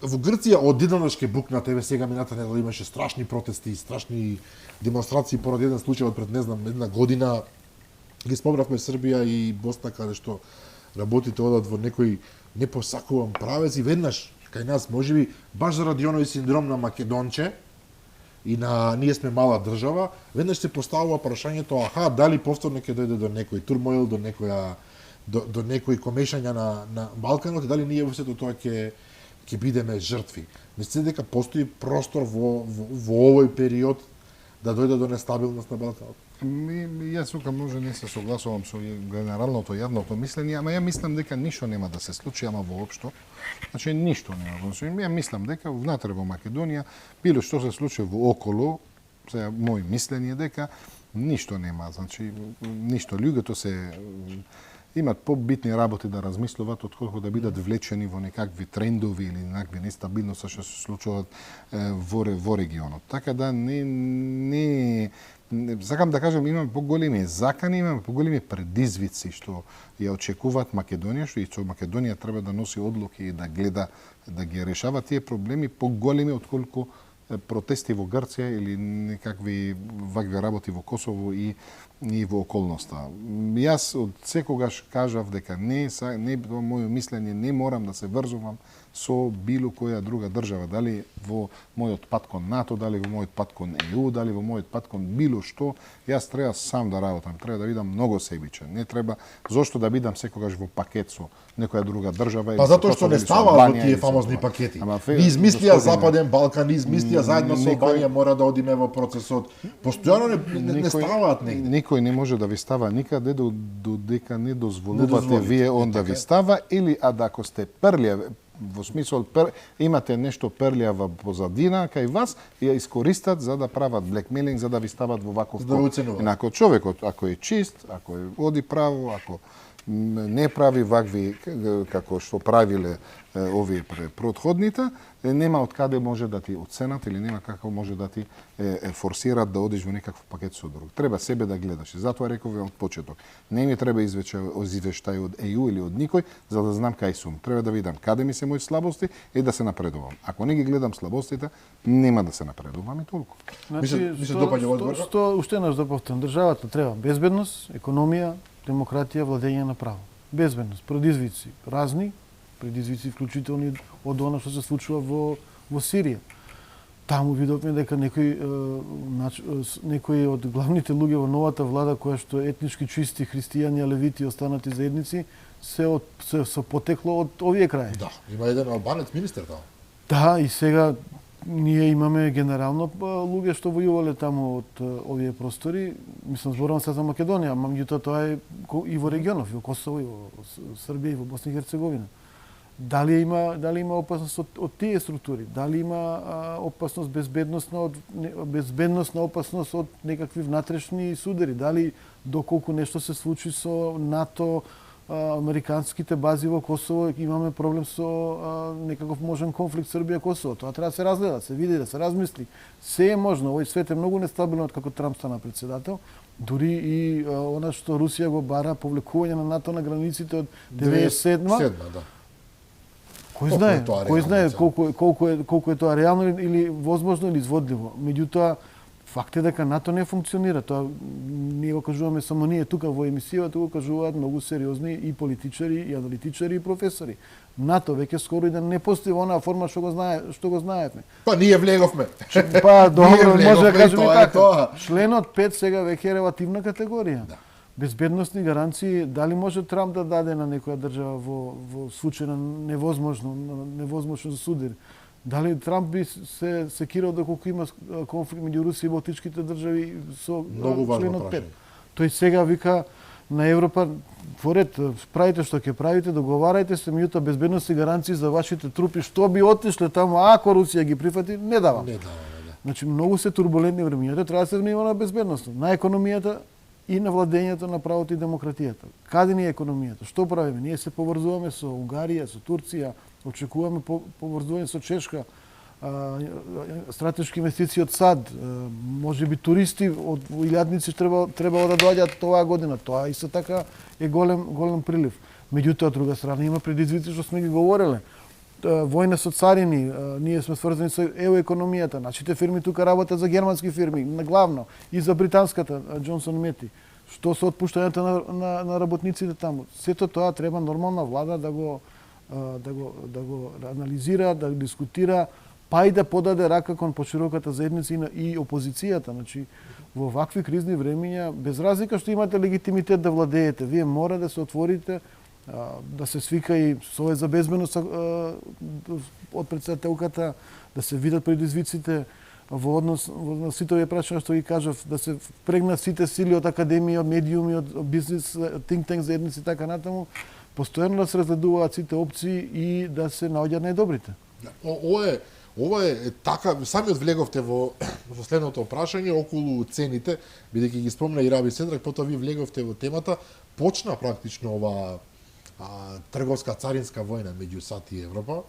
во Грција одеднаш ке букнат, еве сега мината недела имаше страшни протести, страшни демонстрации поради еден случај од пред не знам една година. Ги спомнавме Србија и Босна каде што работите одат во некој непосакуван правец и веднаш кај нас можеби баш заради оној синдром на Македонче и на ние сме мала држава, веднаш се поставува прашањето аха дали повторно ќе дојде до некој турмоил, до некој комешања на Балканот и дали ние во сето тоа ќе бидеме жртви. Мислите дека постои простор во овој период да дојде до нестабилност на Балканот? Јас тука може не се согласувам со генералното јавното мислење, ама ја мислам дека ништо нема да се случи, ама воопшто. Значи ништо нема. Ја мислам дека внатре во Македонија било што се случи во околу, сега мој мислење дека ништо нема. Значи ништо, луѓето се имат побитни работи да размислуваат отколку да бидат влечени во некакви трендови или некакви нестабилности што се случуваат во регионот. Така да не сакам да кажам, имаме поголеми закани, имаме поголеми предизвици што ја очекуваат Македонија, што и што Македонија треба да носи одлуки и да гледа да ги решава тие проблеми поголеми отколку протести во Грција или некакви вакви работи во Косово и во околноста. Јас од секогаш кажав дека не тоа моје мислење, не морам да се врзувам со било која друга држава, дали во мојот пат кон НАТО, дали во мојот пат кон ЕУ, дали во мојот пат кон било што, јас треба сам да работам, треба да бидам многу себичен. Не треба зошто да бидам секогаш во пакет со некоја друга држава. Па затоа што не ставаат во тие фамозни пакети. Ни измислија Западен Балкан, ни измислија заедно со Албанија мора да одиме во процесот. Постојано не ставаат негде. Никој не може да ви става никаде додека не дозволувате вие он да ви става или ако сте прлјави во смисол имате нешто прлјава позадина кај вас и ја искористат за да прават блекмейлинг, за да ви стават во ваков код. Ако човекот ако е чист, ако оди право, ако не прави вакви како што правиле овие претходните, нема од каде може да ти оценат или нема како може да ти форсират да одиш во некаков пакет со друг. Треба себе да гледаш. И затоа реков од почеток. Не ми треба извештај од ЕУ или од никој за да знам кај сум. Треба да видам каде ми се мои слабости и да се напредувам. Ако не ги гледам слабостите, нема да се напредувам и толку. Значи, уште еднаш да повторам, државата треба безбедност, економија, демократија, владење на право. Безбедност, предизвици разни, предизвици вклучителни од она што се случува во Сирија. Таму видовме дека некои од главните луѓе во новата влада, која што етнички чисти христијани, левити и останати заедници, се потекло од овие краи. Да, има еден албанец министер таму. Да, и сега ние имаме генерално луѓе што војувале таму од овие простори, мислам зборувам се за Македонија, ама меѓутоа тоа е и во регионов, и во Косово, и во Србија, и во Босна и Херцеговина. Дали има опасност од тие структури? Дали има опасност безбедносна опасност од некакви внатрешни судари? Дали доколку нешто се случи со НАТО, американските бази во Косово, имаме проблем со некаков можен конфликт Србија-Косово. Тоа треба да се разгледа, се види, да се размисли. Се е можно. Овој свет е многу нестабилен од како Трамп стана председател. Дури и она што Русија го бара, повлекување на НАТО на границите од 97-ма. Да. Кој знае колку е тоа реално или возможно или изводливо. Меѓутоа, факт е дека НАТО не функционира. Тоа ние го кажуваме само ние тука во емисијата, го кажуваат многу сериозни и политичари, и аналитичари, и професори. НАТО веќе скоро и да не постои во онаа форма што го знаевме. Па ние влеговме. Па добро, може да кажеме така. Членот 5 сега веќе е релативна категорија. Да. Безбедносни гаранции, дали може Трамп да даде на некоја држава во случај на невозможно за судир? Дали Трамп би се секирал доколку има конфликт меѓу Русија и Балтичките држави со членот 5? Тој сега вика на Европа, поред, правите што ќе правите, договарајте се, меѓутоа безбедносни гаранции за вашите трупи, што би отишле таму, ако Русија ги прифати, не дава. Значи, многу се турбулентни времињата, треба да се внимава на безбедноста, на економијата и на владењето на правото и демократијата. Каде ни е економијата? Што правиме? Ние се поврзуваме со Унгарија, со Турција, очекуваме поврзување со Чешка, стратешки инвестиции од САД, можеби туристи од илјадници требало да доаѓаат оваа година. Тоа исто така е голем прилив. Меѓутоа, од друга страна, има предизвици што сме ги говореле. војна со царини, ние сме сврзани со економијата. Нашите фирми тука работат за германски фирми, главно, и за британската, Джонсон Мети. Што со отпуштањето на работниците таму. Сето тоа треба нормална влада да го анализира, да дискутира, па и да подаде рака кон пошироката заедница и опозицијата. Значи, во вакви кризни времиња, без разлика што имате легитимитет да владеете, вие мора да се отворите, да се свика и Совет за безбедност од председателката, да се видат предизвиците во однос на сите овие прашања што ги кажав, да се впрегнат сите сили од академија, од медиуми, од бизнес, think tank заедници и така натаму, постојано да се разгледуваат сите опции и да се наоѓаат најдобрите. Ова е така, самиот влеговте во следното прашање околу цените, бидејќи ги спомна и Раби Седрак, потоа ви влеговте во темата, почна практично ова трговска царинска војна меѓу САД и Европа.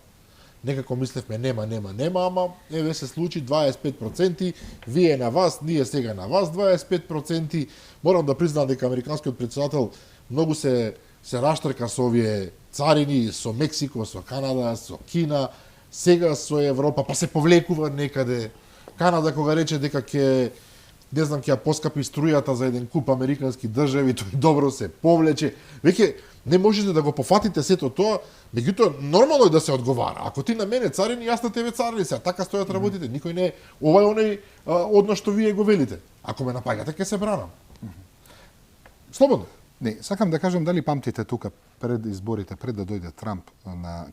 Некако мислевме нема, ама еве се случи 25%, вие на вас, ние сега на вас 25%. Морам да признам дека американскиот претседател многу се раштрка со овие царини, со Мексико, со Канада, со Кина, сега со Европа, па се повлекува некаде. Канада кога рече дека ќе ја поскапи струјата за еден куп американски држави, тој добро се повлече. Веќе не можете да го пофатите сето тоа, меѓутоа нормално е да се одговара. Ако ти на мене царини, јас на тебе царини, се така стојат работите. Никој не ова е оној одно што вие го велите. Ако ме напаѓате, ќе се бранам. Слободно. Не, сакам да кажам дали памтите тука пред изборите, пред да дојде Трамп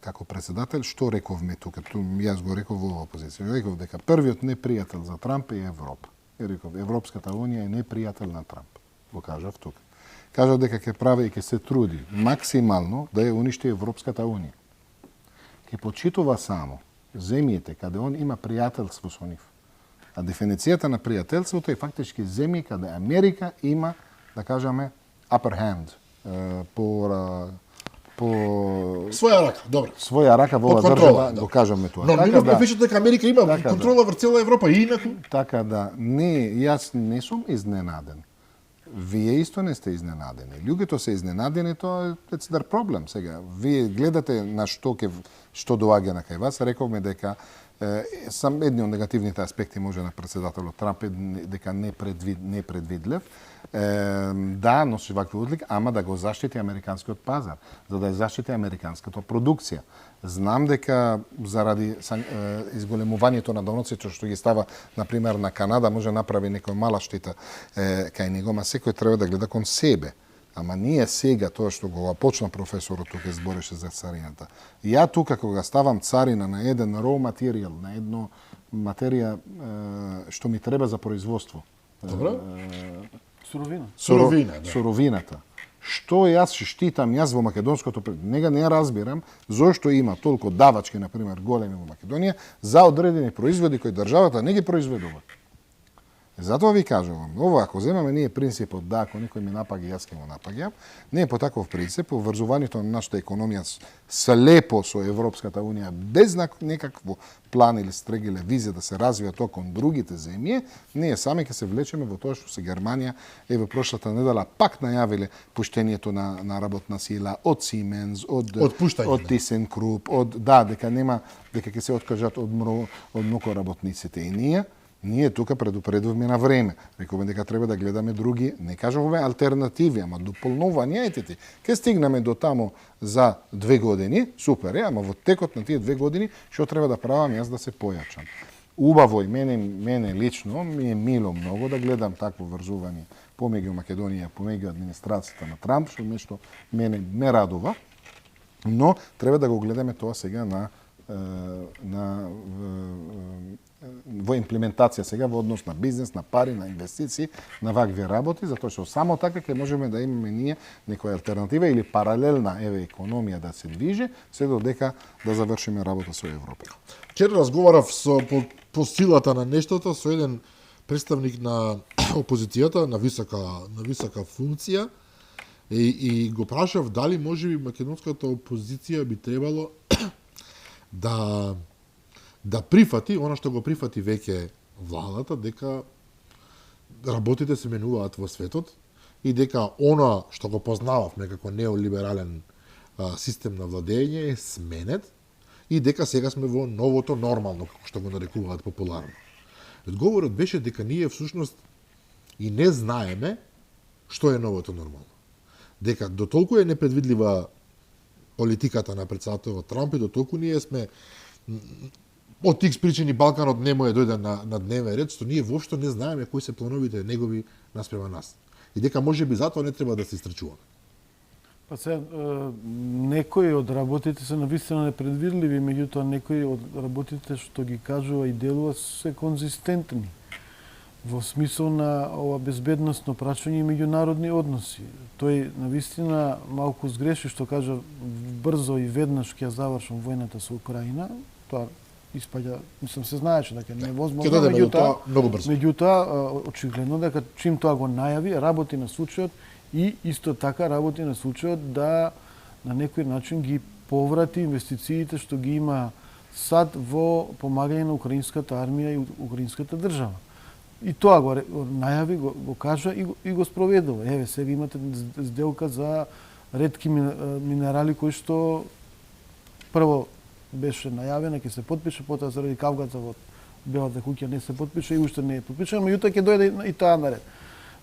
како председател, што рековме тука? Јас го реков во оваа позиција. Реков дека првиот непријател за Трамп е Европа. И реков, Европската унија е непријател на Трамп. Го кажав тука. Кажав дека ќе прави и ќе се труди максимално да ја уништи Европската унија. Ќе почитува само земјите каде он има пријателство со нив. А дефиницијата на пријателството е фактички земји каде Америка има, да кажеме, upper hand, по своја рака, добро. Своја рака во оваа држава, го кажеме тоа. Но така да веќе дека Америка има контрола врз цела Европа и инаку. Така да, не, јас не сум изненаден. Вие исто не сте изненадени. Луѓето се изненадени, тоа е their проблем сега. Вие гледате на што доаѓа на кај вас, рековме дека сам едни од негативните аспекти може на председателот Трамп е дека непредвидлив. Да, носи вакви одлики, ама да го заштити американскиот пазар, за да ја заштити американската продукција. Знам дека заради изголемувањето на доноците што ги става, например, на Канада, може направи некоја мала штита кај него, ма секој треба да гледа кон себе. Ама ние сега, тоа што го почна професорот тука збореше за царината. Ја тука кога ставам царина на еден raw материјал, на едно материја што ми треба за производство. Добро? Суровината. Што јас штитам во македонското, нега не разбирам зошто има толку давачки, например, големи во Македонија за одредени производи кои државата не ги произведува. Затоа ви кажувам, ова ако земаме ние принципот да ако некој ми напаѓа, јас ќе го напаѓам, не е по таков принцип, поврзувањето на нашата економија слепо со Европската унија, без некакво план или стрег или визија да се развија тоа кон другите земји, ние сами ќе се влечеме во тоа што се Германија, еве прошлата недела пак најавиле пуштењето на работна сила од Siemens, од ThyssenKrupp, дека ќе се откажат од многу работниците и ние тука предупредуваме на време. Рековме дека треба да гледаме други, не кажуваме алтернативи, ама дополнувања етите. Ке стигнеме до таму за 2 години, супер е, ама во текот на тие 2 години, што треба да правам јас да се појачам. Убаво и мене лично ми е мило многу да гледам такво врзување помеѓу Македонија, помеѓу администрацијата на Трамп, што мене ме радува, но треба да го гледаме тоа сега во имплементација сега во однос на бизнес, на пари, на инвестиции, на вакви работи, затоа што само така ќе можеме да имаме ние некоја алтернатива или паралелна економија да се движи, се додека да завршиме работа со Европа. Вчера разговарав по силата на нештото со еден представник на опозицијата на висока функција и го прашав дали можеби македонската опозиција би требало да прифати она што го прифати веќе владата, дека работите се менуваат во светот и дека она што го познававме како неолиберален систем на владење е сменет и дека сега сме во новото нормално, како што го нарекуваат популарно. Одговорот беше дека ние всушност и не знаеме што е новото нормално. Дека до толку е непредвидлива политиката на претседателот Трамп и до толку ние сме од тих причини Балканот не може дојде на дневен ред, што ние воопшто не знаеме кои се плановите негови наспрема нас. И дека можеби затоа не треба да се истрачуваме. Па се, некои од работите се навистина непредвидливи, меѓутоа некои од работите што ги кажува и делува се конзистентни во смисол на ова безбедносно прашање и меѓународни односи. Тој навистина малку сгреши што кажа брзо и веднаш ќе завршам војната со Украина. Тоа испаѓа, мислам се знаеше дека не е возможно, меѓутоа очигледно дека чим тоа го најави, работи на случајот и исто така работи на случајот да на некој начин ги поврати инвестициите што ги има САД во помагање на украинската армија и украинската држава. И тоа го најави, го кажа и го спроведува. Еве, сега имате сделка за ретки минерали кои што прво беше најавена, ќе се потпише, потоа заради кавгата во Белата куќа не се потпише и уште не е потпишено, меѓутоа ќе дојде и таа наред.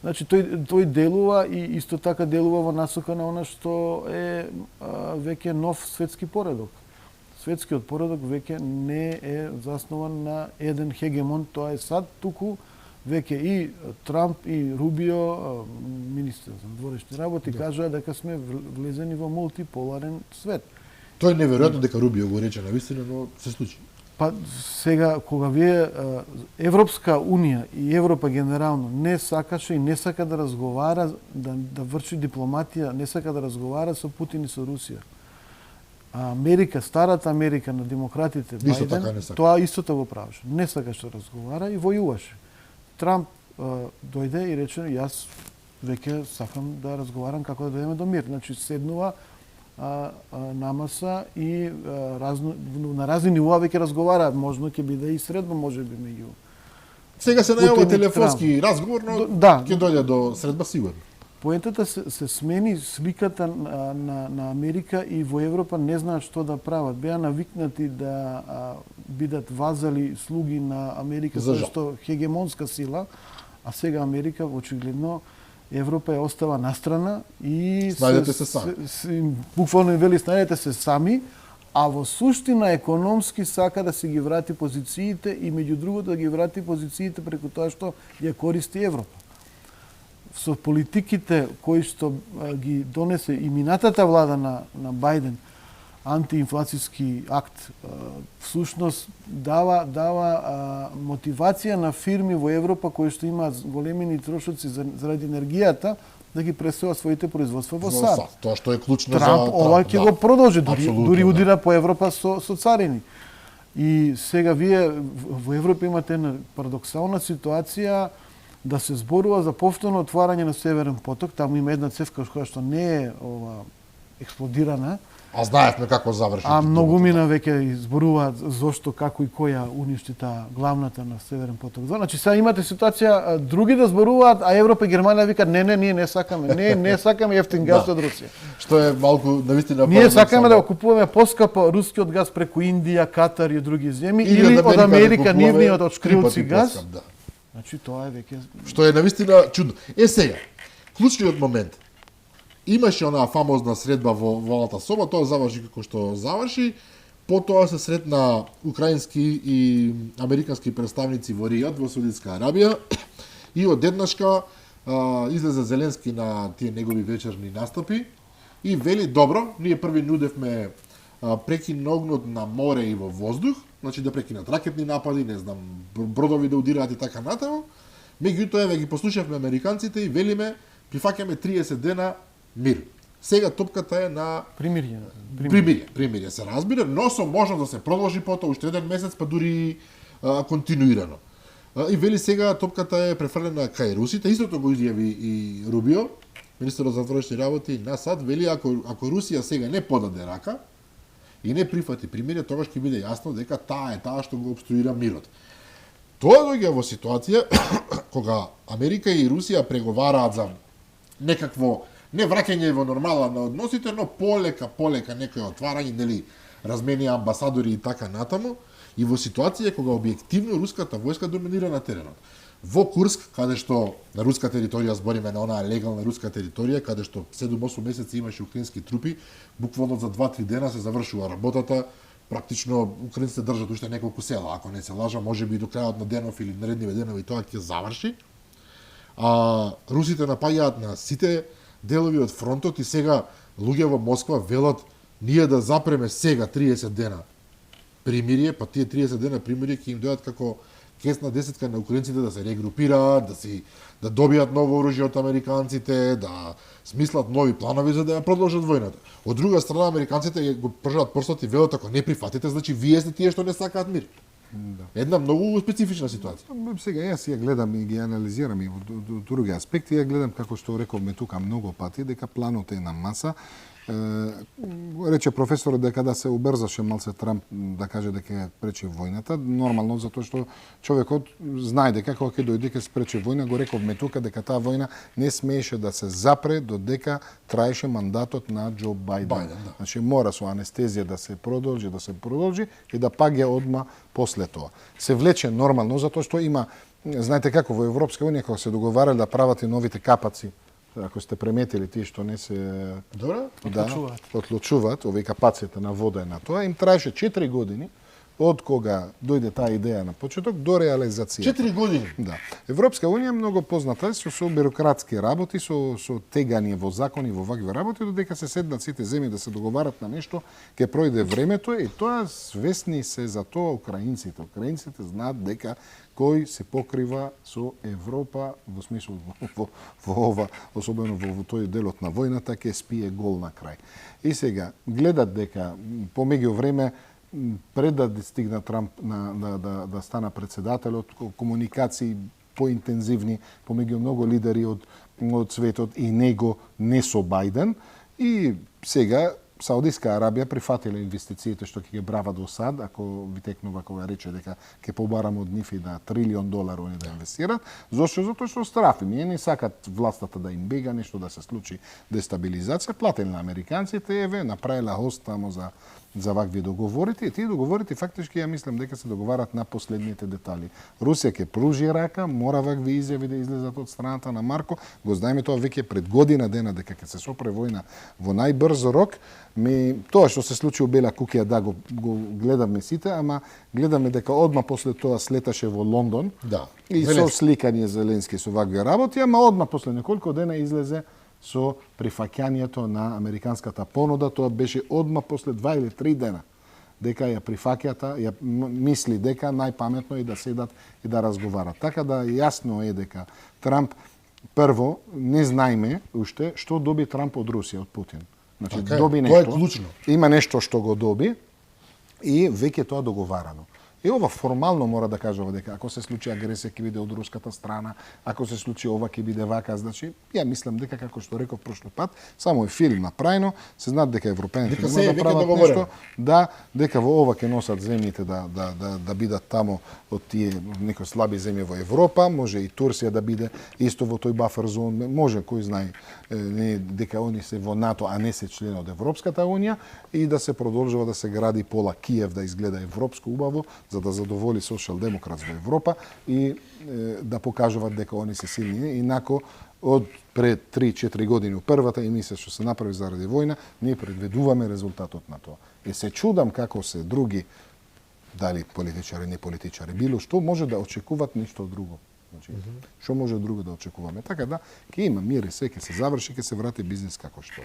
Значи тој делува и исто така делува во насока на она што е веќе нов светски поредок. Светскиот поредок веќе не е заснован на еден хегемон, тоа е САД, туку веќе и Трамп и Рубио, министер за надворешни работи, кажаа дека сме влезени во мултиполарен свет. Тоа е неверојатно дека Рубио го рече навистина, но се случи. Па сега кога вие Европска унија и Европа генерално не сакаше и не сака да разговара, да врши дипломатија, не сака да разговара со Путин и со Русија. А Америка, старата Америка на демократите, Бајден, тоа истото го правеше. Не сакаше да разговара и војуваше. Трамп дојде и рече, јас веќе сакам да разговарам како да дојдеме до мир. Значи седнува на маса и на разни нивоа веќе разговараат. Можно ќе биде и средба, можеби меѓу. Сега се најава телефонски разговор, но ќе дојде до средба сигурно. Поентата се смени сликата на Америка и во Европа не знаат што да прават. Беа навикнати да бидат вазали слуги на Америка што хегемонска сила, а сега Америка очигледно Европа ја остава настрана и снајдете се сами. Буквално вели снајдете се сами, а во суштина економски сака да се ги врати позициите и меѓу другото да ги врати позициите преку тоа што ја користи Европа. Со политиките кои што ги донесе и минатата влада на Бајден, антиинфлацијски акт, всушност дава мотивација на фирми во Европа кои што имаат големини трошоци заради енергијата да ги преселат своите производства во САД. Тоа што е клучно за Трамп. Ова ќе го продолжи, дури удира по Европа со царини. И сега вие во Европа имате една парадоксална ситуација да се зборува за повторно отварање на Северен поток. Таму има една цевка која што не е експлодирана. А знаевме како заврши. А многумина веќе зборуваат зошто, како и која уништи таа главната на Северен поток. Значи сега имате ситуација други да зборуваат, а Европа и Германија викаат не, ние не сакаме. Не сакаме ефтин газ од Русија. Што е малку навистина ние сакаме да го купуваме поскапо рускиот газ преку Индија, Катар и други земји или од Америка нивниот од шкрилци газ. Значи тоа е веќе што е навистина чудно. Сега, клучниот момент. Имаше онаа фамозна средба во Овалната соба, тоа заврши како што заврши, потоа се сретна украински и американски представници во Ријад, во Саудитска Арабија, и одеднашка излезе Зеленски на тие негови вечерни настапи и вели, добро, ние први нудевме прекин огнот на море и во воздух, значи да прекинат ракетни напади, не знам, бродови да удираат и така натаму. Меѓутоа еве ги послушавме американците и велиме, прифаќаме 30 дена мир. Сега топката е на примирие се разбира, но со можност да се продолжи потоа уште еден месец, па дури континуирано. И вели сега топката е префрлена кај русите, истото го изјави и Рубио, министерот за внатрешни работи на САД, вели ако Русија сега не подаде рака и не прифати примирие, тогаш ќе биде јасно дека таа што го обструира мирот. Тоа доаѓа во ситуација кога Америка и Русија преговараат за некакво не враќање во нормала на односите, но полека некој отварање, нели, разменија амбасадори и така натаму, и во ситуација кога објективно руската војска доминира на теренот. Во Курск, каде што на руска територија, збориме на онаа легална руска територија, каде што 7-8 месеци имаше украински трупи, буквално за 2-3 дена се завршува работата, практично украинците држат уште неколку села, ако не се лажа, можеби и до крајот на денов или наредниве денови тоа ќе заврши. А русите напаѓаат на сите делови од фронтот и сега луѓе во Москва велат ние да запреме сега 30 дена примирие, па тие 30 дена примирие ќе им дојдат како кесна десетка на украинците да се регрупираат, да добијат ново оружје од американците, да смислат нови планови за да ја продолжат војната. Од друга страна американците го пржат прстот и велат ако не прифатите, значи вие сте тие што не сакаат мир. Да. Една многу специфична ситуација. Сега јас ја гледам и ги анализирам и во други аспекти, ја гледам како што рековме тука многу пати дека планот е на маса. Рече професорот дека да се убрзаше малце Трамп да каже дека ќе пречи војната, нормално затоа што човекот знае дека кога ќе дојде ќе спречи војна, го рековме тука дека таа војна не смееше да се запре додека траеше мандатот на Џо Бајден. Да. Значи мора со анестезија да се продолжи и да паѓа одма после тоа. Се влече нормално затоа што има, знаете како во Европска унија кога се договарале да прават и новите капаци, ако сте преметили тие што не се отлучуваат, овие капаците на вода и на тоа, им траеше 4 години од кога дојде таа идеја на почеток до реализација. 4 години? Да. Европска унија е многу позната со бирократски работи, со тегање во закони, во вакви работи, додека се седнат сите земји да се договарат на нешто, ќе пројде времето и тоа свесни се за тоа украинците. Украинците знаат дека кој се покрива со Европа во смисол во ова, особено во тој делот на војната, ќе спие гол на крај. И сега гледат дека помеѓу време пред да стигна Трамп да стана председателот, комуникации поинтензивни помеѓу многу лидери од светот и него не со Бајден, и сега Саудиска Арабија прифатила инвестициите што ќе ги брава до сад, ако ви текнува кога рече дека ќе побараме од нив и на $1 трилион они да инвестират. Зошто? Затоа што страфи. Ние не сакат властата да им бега, нешто да се случи дестабилизација. Платени на американците, еве, направила хост тамо за вакви договорите, и тие договорите фактички ја мислам дека се договарат на последните детали. Русија ќе пружи рака, мора вакви изјави да излезат од страната на Марко. Го знаеме тоа веќе пред година дена дека ќе се сопре војна во најбрз рок. Тоа што се случи у Бела куќа, да, го гледаме сите, ама гледаме дека одма после тоа слеташе во Лондон. Да. И со сликање Зеленски со вакви работи, ама одма после неколку дена излезе со прифаќањето на американската понуда. Тоа беше одма после 2 или 3 дена. Дека ја прифаќата, ја мисли дека најпаметно е да седат и да разговарат. Така да јасно е дека Трамп прво не знаеме уште што доби Трамп од Русија, од Путин. Значи доби нешто. Тоа е клучно. Има нешто што го доби и веќе тоа договарано. И ова формално мора да кажува дека ако се случи агресија ќе биде од руската страна, ако се случи ова ќе биде вака, значи ја мислам дека како што реков прошло пат, само е филм направено, се знаат дека европејците не да прават нешто, да, дека во ова ќе носат земјите да бидат тамо од тие некои слаби земји во Европа, може и Турција да биде исто во тој бафер зон, може кој знае дека они се во НАТО, а не се член од Европската унија, и да се продолжува да се гради пола Киев да изгледа европско убаво, за да задоволи социјал-демократс во Европа и да покажуваат дека они се силни. Инако, од пред 3-4 години, првата емисија што се направи заради војна, ние предвидуваме резултатот на тоа. И се чудам како се други, дали политичари, не политичари, било што може да очекуваат нешто друго. Значи, што може друго да очекуваме? Така да, ќе има мир и се, ќе се заврши, ќе се врати бизнес како што.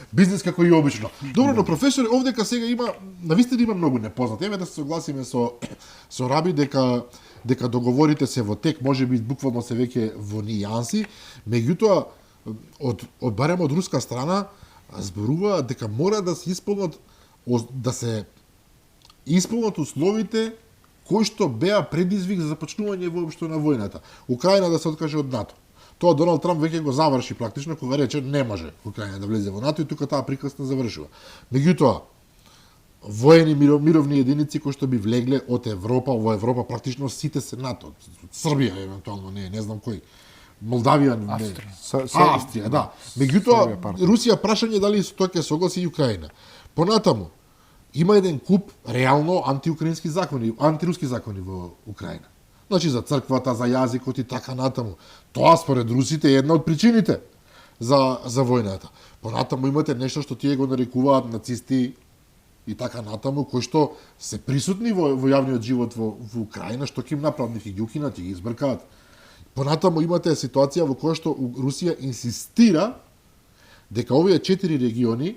Бизнес како и обично. Добро, но професоре, овдека сега има, навистина има многу непознати. Еве да се согласиме со Раби дека договорите се во тек, можеби буквално се веќе во нијанси, меѓутоа барем од руска страна зборува дека мора да се исполнат условите кои што беа предизвик за започнување воопшто на војната. Украина да се откаже од НАТО. Тоа Доналд Трамп веќе го заврши практично кога рече не може Украина да влезе во НАТО и тука таа приказна завршува. Меѓутоа, воени мировни единици кои што би влегле од Европа, во Европа практично сите се НАТО. Србија евентуално не знам кој. Молдавија, Австрија, да. Меѓутоа, Русија прашање дали тоа ќе согласи и Украина. Понатаму, има еден куп реално антиукраински закони, антируски закони во Украина. Значи за црквата, за јазикот и така натаму. Тоа според русите е една од причините за војната. Понатаму имате нешто што тие го нарекуваат нацисти и така натаму, кои што се присутни во јавниот живот во Украина, што ќе им направат, ќе ги укинат, ќе ги избркаат. Понатаму имате ситуација во која што Русија инсистира дека овие 4 региони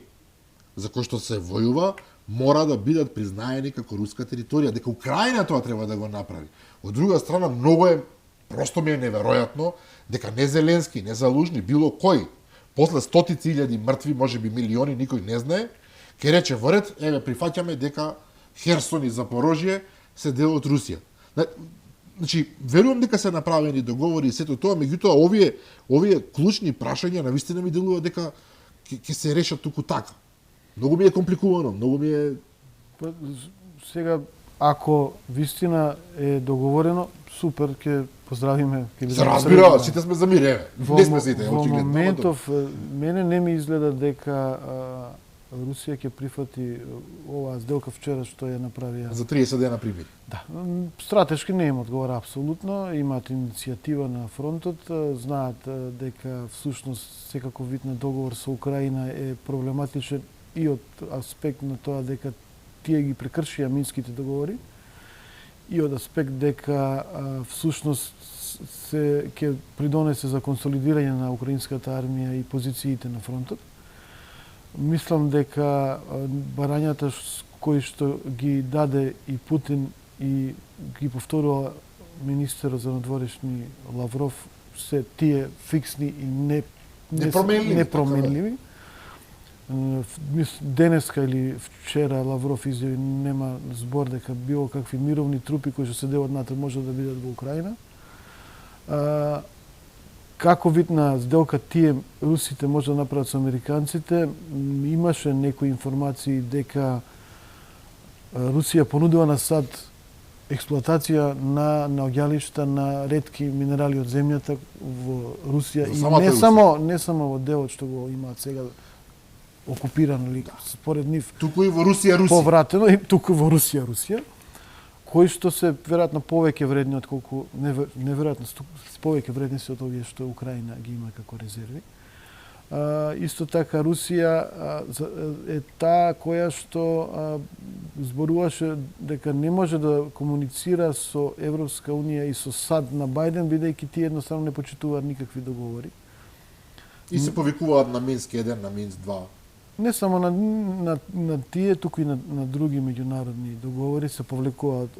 за кои што се војува мора да бидат признаени како руска територија, дека Украина тоа треба да го направи. Од друга страна, просто ми е неверојатно дека не Зеленски, не Залужни, било кој, после стотици илјади мртви, можеби милиони, никој не знае, ќе рече во ред, еве прифаќаме дека Херсон и Запорожје се дел од Русија. Значи, верувам дека се направени договори и сето тоа, меѓутоа овие клучни прашања навистина ми делува дека ќе се решат туку така. Многу ми е компликувано, многу ми е... Сега, ако вистина е договорено, супер, ќе поздравиме. Се разбира, сите сме за мир, еве. Не сме сите, во очигледно. моментов, мене не ми изгледа дека Русија ќе прифати оваа сделка вчера што ја направија. За 30 дена примери. Да, стратешки не им одговара апсолутно, имаат иницијатива на фронтот, знаат дека всушност секаков вид на договор со Украина е проблематичен и од аспект на тоа дека тие ги прекршија минските договори и од аспект дека всушност се ќе придонесе за консолидирање на украинската армија и позициите на фронтот. Мислам дека барањата кои што ги даде и Путин и ги повторува министерот за надворешни Лавров се тие фиксни и непроменливи. Денеска или вчера Лавров изјави нема збор дека било какви мировни трупи кои што се делат натаму може да бидат во Украина. Како вид на сделка тие русите може да направат со американците, имаше некои информации дека Русија понудила на САД експлоатација на наоѓалишта на ретки минерали од земјата во Русија и не само во делот што го имаат сега окупирано или според нив туку и во Русија повратено и туку во Русија кои што се веројатно повеќе вредни од колку неверојатно повеќе вредни се од овие што Украина ги има како резерви. Исто така Русија е таа која што зборуваше дека не може да комуницира со Европска унија и со САД на Бајден бидејќи тие едноставно не почитуваат никакви договори. И се повикуваат на Минск 1, на Минск 2. Не само на тие, туку и на други меѓународни договори се повлекуваат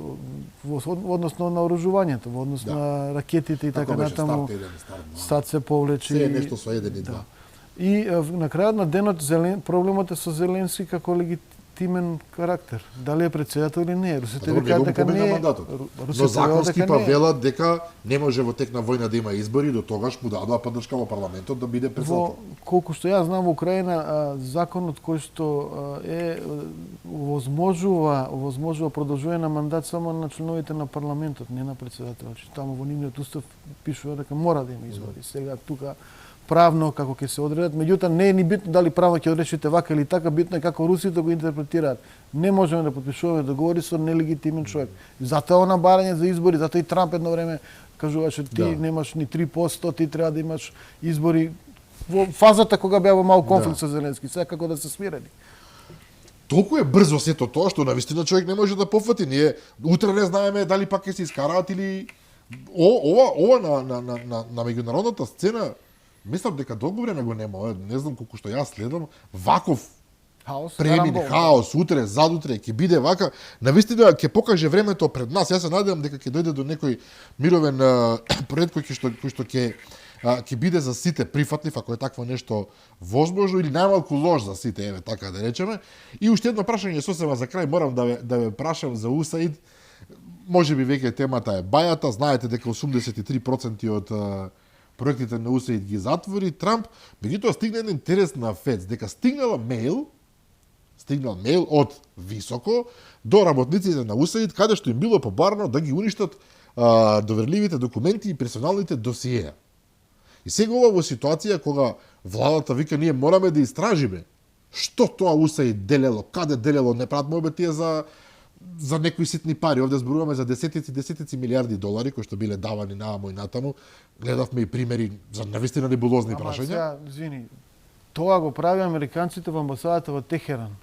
во однос на наоружувањето, во однос на ракетите и така натаму. САД се повлече. Се е нешто со 1 и 2. И на крајот на денот проблемот е со Зеленски како легитимен карактер. Дали е председател или не е. Русите викаат дека не е. Но законски па велат дека не може во тек на војна да има избори, до тогаш му дадоа поддршка во парламентот да биде председател. Колку што јас знам во Украина законот кој што е овозможува продолжување на мандат само на членовите на парламентот, не на председателот. Таму во нивниот устав пишува дека мора да има избори. Сега тука правно како ќе се одредат, меѓутоа не е ни битно дали правно ќе одрешите вака или така, битно е како русите го интерпретираат. Не можеме да подпишуваме договори со нелегитимен човек. Затоа она барање за избори, затоа и Трамп едно време кажуваше ти немаш ни 3%, ти треба да имаш избори во фазата кога беа во мал конфликт со Зеленски, сега како да се смирени. Толку е брзо сето тоа што навистина човек не може да пофати. Ние утре не знаеме дали пак ќе се искараат или ова на меѓународната сцена. Мислам дека долго време го нема, не знам колку што јас следам, ваков премин, хаос, утре, задутре, ќе биде вака. Навистина ќе покаже времето пред нас. Јас се надевам дека ќе дојде до некој мировен проект кој што ќе биде за сите прифатлив, ако е такво нешто возможно, или најмалку лош за сите, еве така да речеме. И уште едно прашање сосема за крај, морам да ве прашам за УСАИД. Можеби веќе темата е бајата, знаете дека 83% од проектите на УСАИД ги затвори Трамп, меѓутоа стигна еден интерес на ФЕД, дека стигнал мејл од високо до работниците на УСАИД, каде што им било побарано да ги уништат доверливите документи и персоналните досиеа. И сега ова во ситуација кога владата вика ние мораме да истражиме Што тоа УСАИД делело, каде делело, не прават мобе тие за некои ситни пари. Овде зборуваме за десетици милиарди долари кои што биле давани нааму и натаму. Гледавме и примери за навистина небулозни прашања. Сега, извини, тоа го прави американците во амбасадата во Техеран.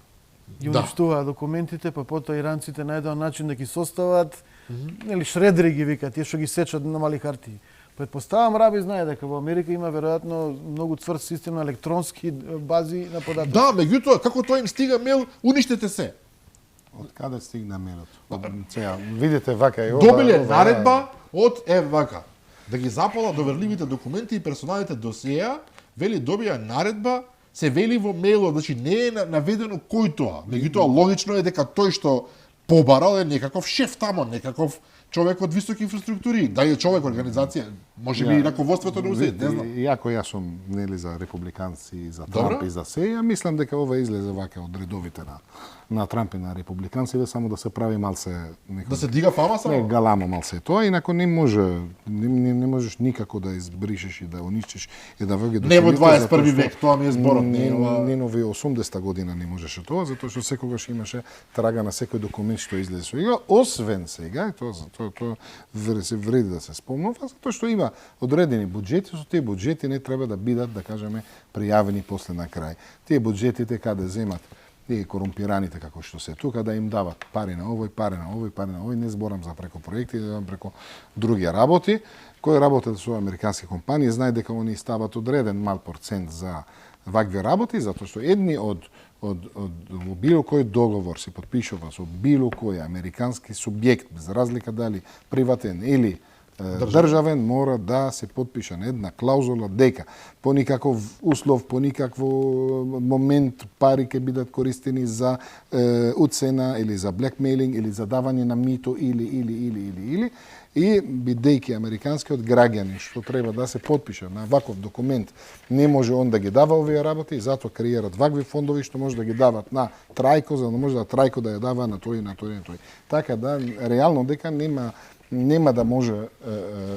Ги уништуваат документите, па потоа иранците најдоа начин да ги состават, нели шредери ги викаат, тие што ги сечат на мали хартии. Предпоставам, Раби знае дека во Америка има веројатно многу цврст систем на електронски бази на податоци. Да, меѓутоа, како тоа им стига мејл, уништете се. Од каде стигна мејлот? Сега, видите вака и ова. Добиле наредба од вака, да ги запала доверливите документи и персоналните досиеа, вели добија наредба, се вели во мејлот, значи не е наведено кој тоа. Меѓутоа логично е дека тој што побарал е некаков шеф тамо, некаков човек од високи инфраструктури, да е човек организација, може би и раководството на УСАИД, не знам. Иако јас сум нели за републиканци, за Трамп и за се, ја мислам дека ова излезе вака од редовите на Трамп и на републиканците, само да се прави малце да се дига фама само. Не галамо малце тоа, инаку не можеш никако да избришеш и да уништиш и да веќе не во 21 век, тоа ми е зборот, не во 80-та година не можеше тоа, затоа што секогаш имаше трага на секој документ што излезе со игра, освен сега, тоа се вреди да се спомнува, затоа што има одредени буџети, со тие буџети не треба да бидат, да кажеме, пријавени после на крај. Тие буџетите каде земат и корумпираните како што се тука да им дават пари на овој, пари на овој, не зборам за преко проекти, да преко други работи, кои работат со американски компании, знае дека они стават одреден мал процент за вакви работи, затоа што едни од било кој договор се подпишува со било кој американски субјект, без разлика дали приватен или државен, мора да се подпише на една клаузула дека по никаков услов, по никакво момент пари ќе бидат користени за уцена или за блекмейлинг или за давање на мито или и бидејќи американскиот граѓанин што треба да се подпише на ваков документ не може он да ги дава овие работи и затоа креират вакви фондови што може да ги дават на Трајко, за да може да Трајко да ја дава на тој. Така да реално дека нема да може,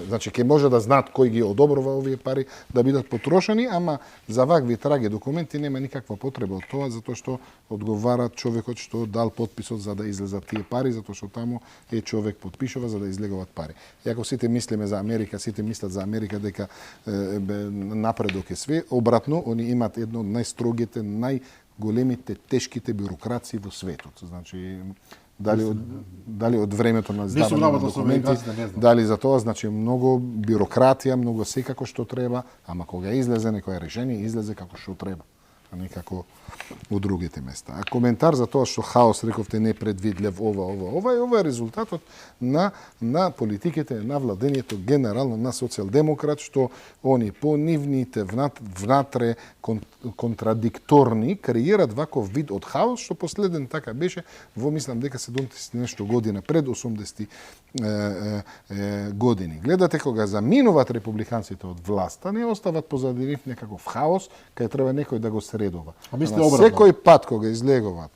значи ќе може да знаат кој ги одобрува овие пари да бидат потрошени, ама за вакви траги документи нема никаква потреба од тоа, затоа што одговара човекот што дал подписот за да излезат тие пари, затоа што таму е човек подпишува за да излегуваат пари. И ако сите мислиме за Америка, сите мислат за Америка дека напредок е све, обратно, они имаат едно од најстрогите, најголемите, тешките бюрокрации во светот. Значи, дали од времето на издавање на документи, дали за тоа, значи многу бюрократија, многу секако што треба, ама кога излезе некое решение, излезе како што треба, а не како у другите места. А коментар за тоа што хаос, рековте, непредвидлив, ова е резултатот на политиките, на владењето генерално на социјалдемократ, што они по нивните внатре контрадикторни креират ваков вид од хаос, што последен така беше во, мислам дека 70 нешто година, пред 80 години. Гледате кога заминуваат републиканците од власта, не остават позади нив некаков хаос, кај треба некој да го средува. Секој пат кога излегуваат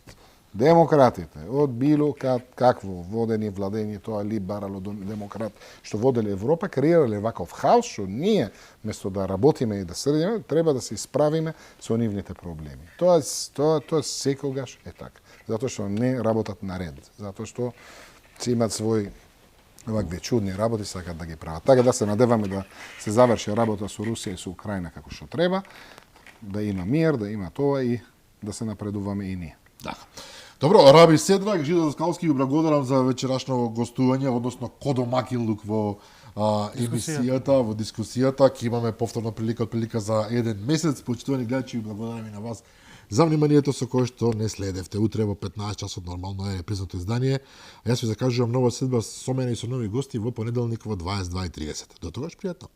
демократите од било какво водени владење, тоа либерало демократ што воделе Европа, креирале ваков хаос што ние место да работиме и да средиме, треба да се исправиме со нивните проблеми. Тоа секогаш е така, затоа што не работат на ред, затоа што си имаат свој вакви чудни работи, сакат да ги прават. Така да се надеваме да се заврши работа со Русија и со Украина како што треба, да има мир, да има тоа и да се напредуваме и ние. Да. Добро, Раби Седрак, Жидо Даскалски, ви благодарам за вечерашно гостување, односно кодомакинлук во емисијата, во дискусијата. Ќе имаме повторна прилика за еден месец. Почитувани гледачи, ви благодарам и на вас за вниманието со кое што не следевте. Утре во 15 часот нормално е репризното издание. А јас ви закажувам нова седба со мене и со нови гости во понеделник во 22:30. До тогаш, пријатно.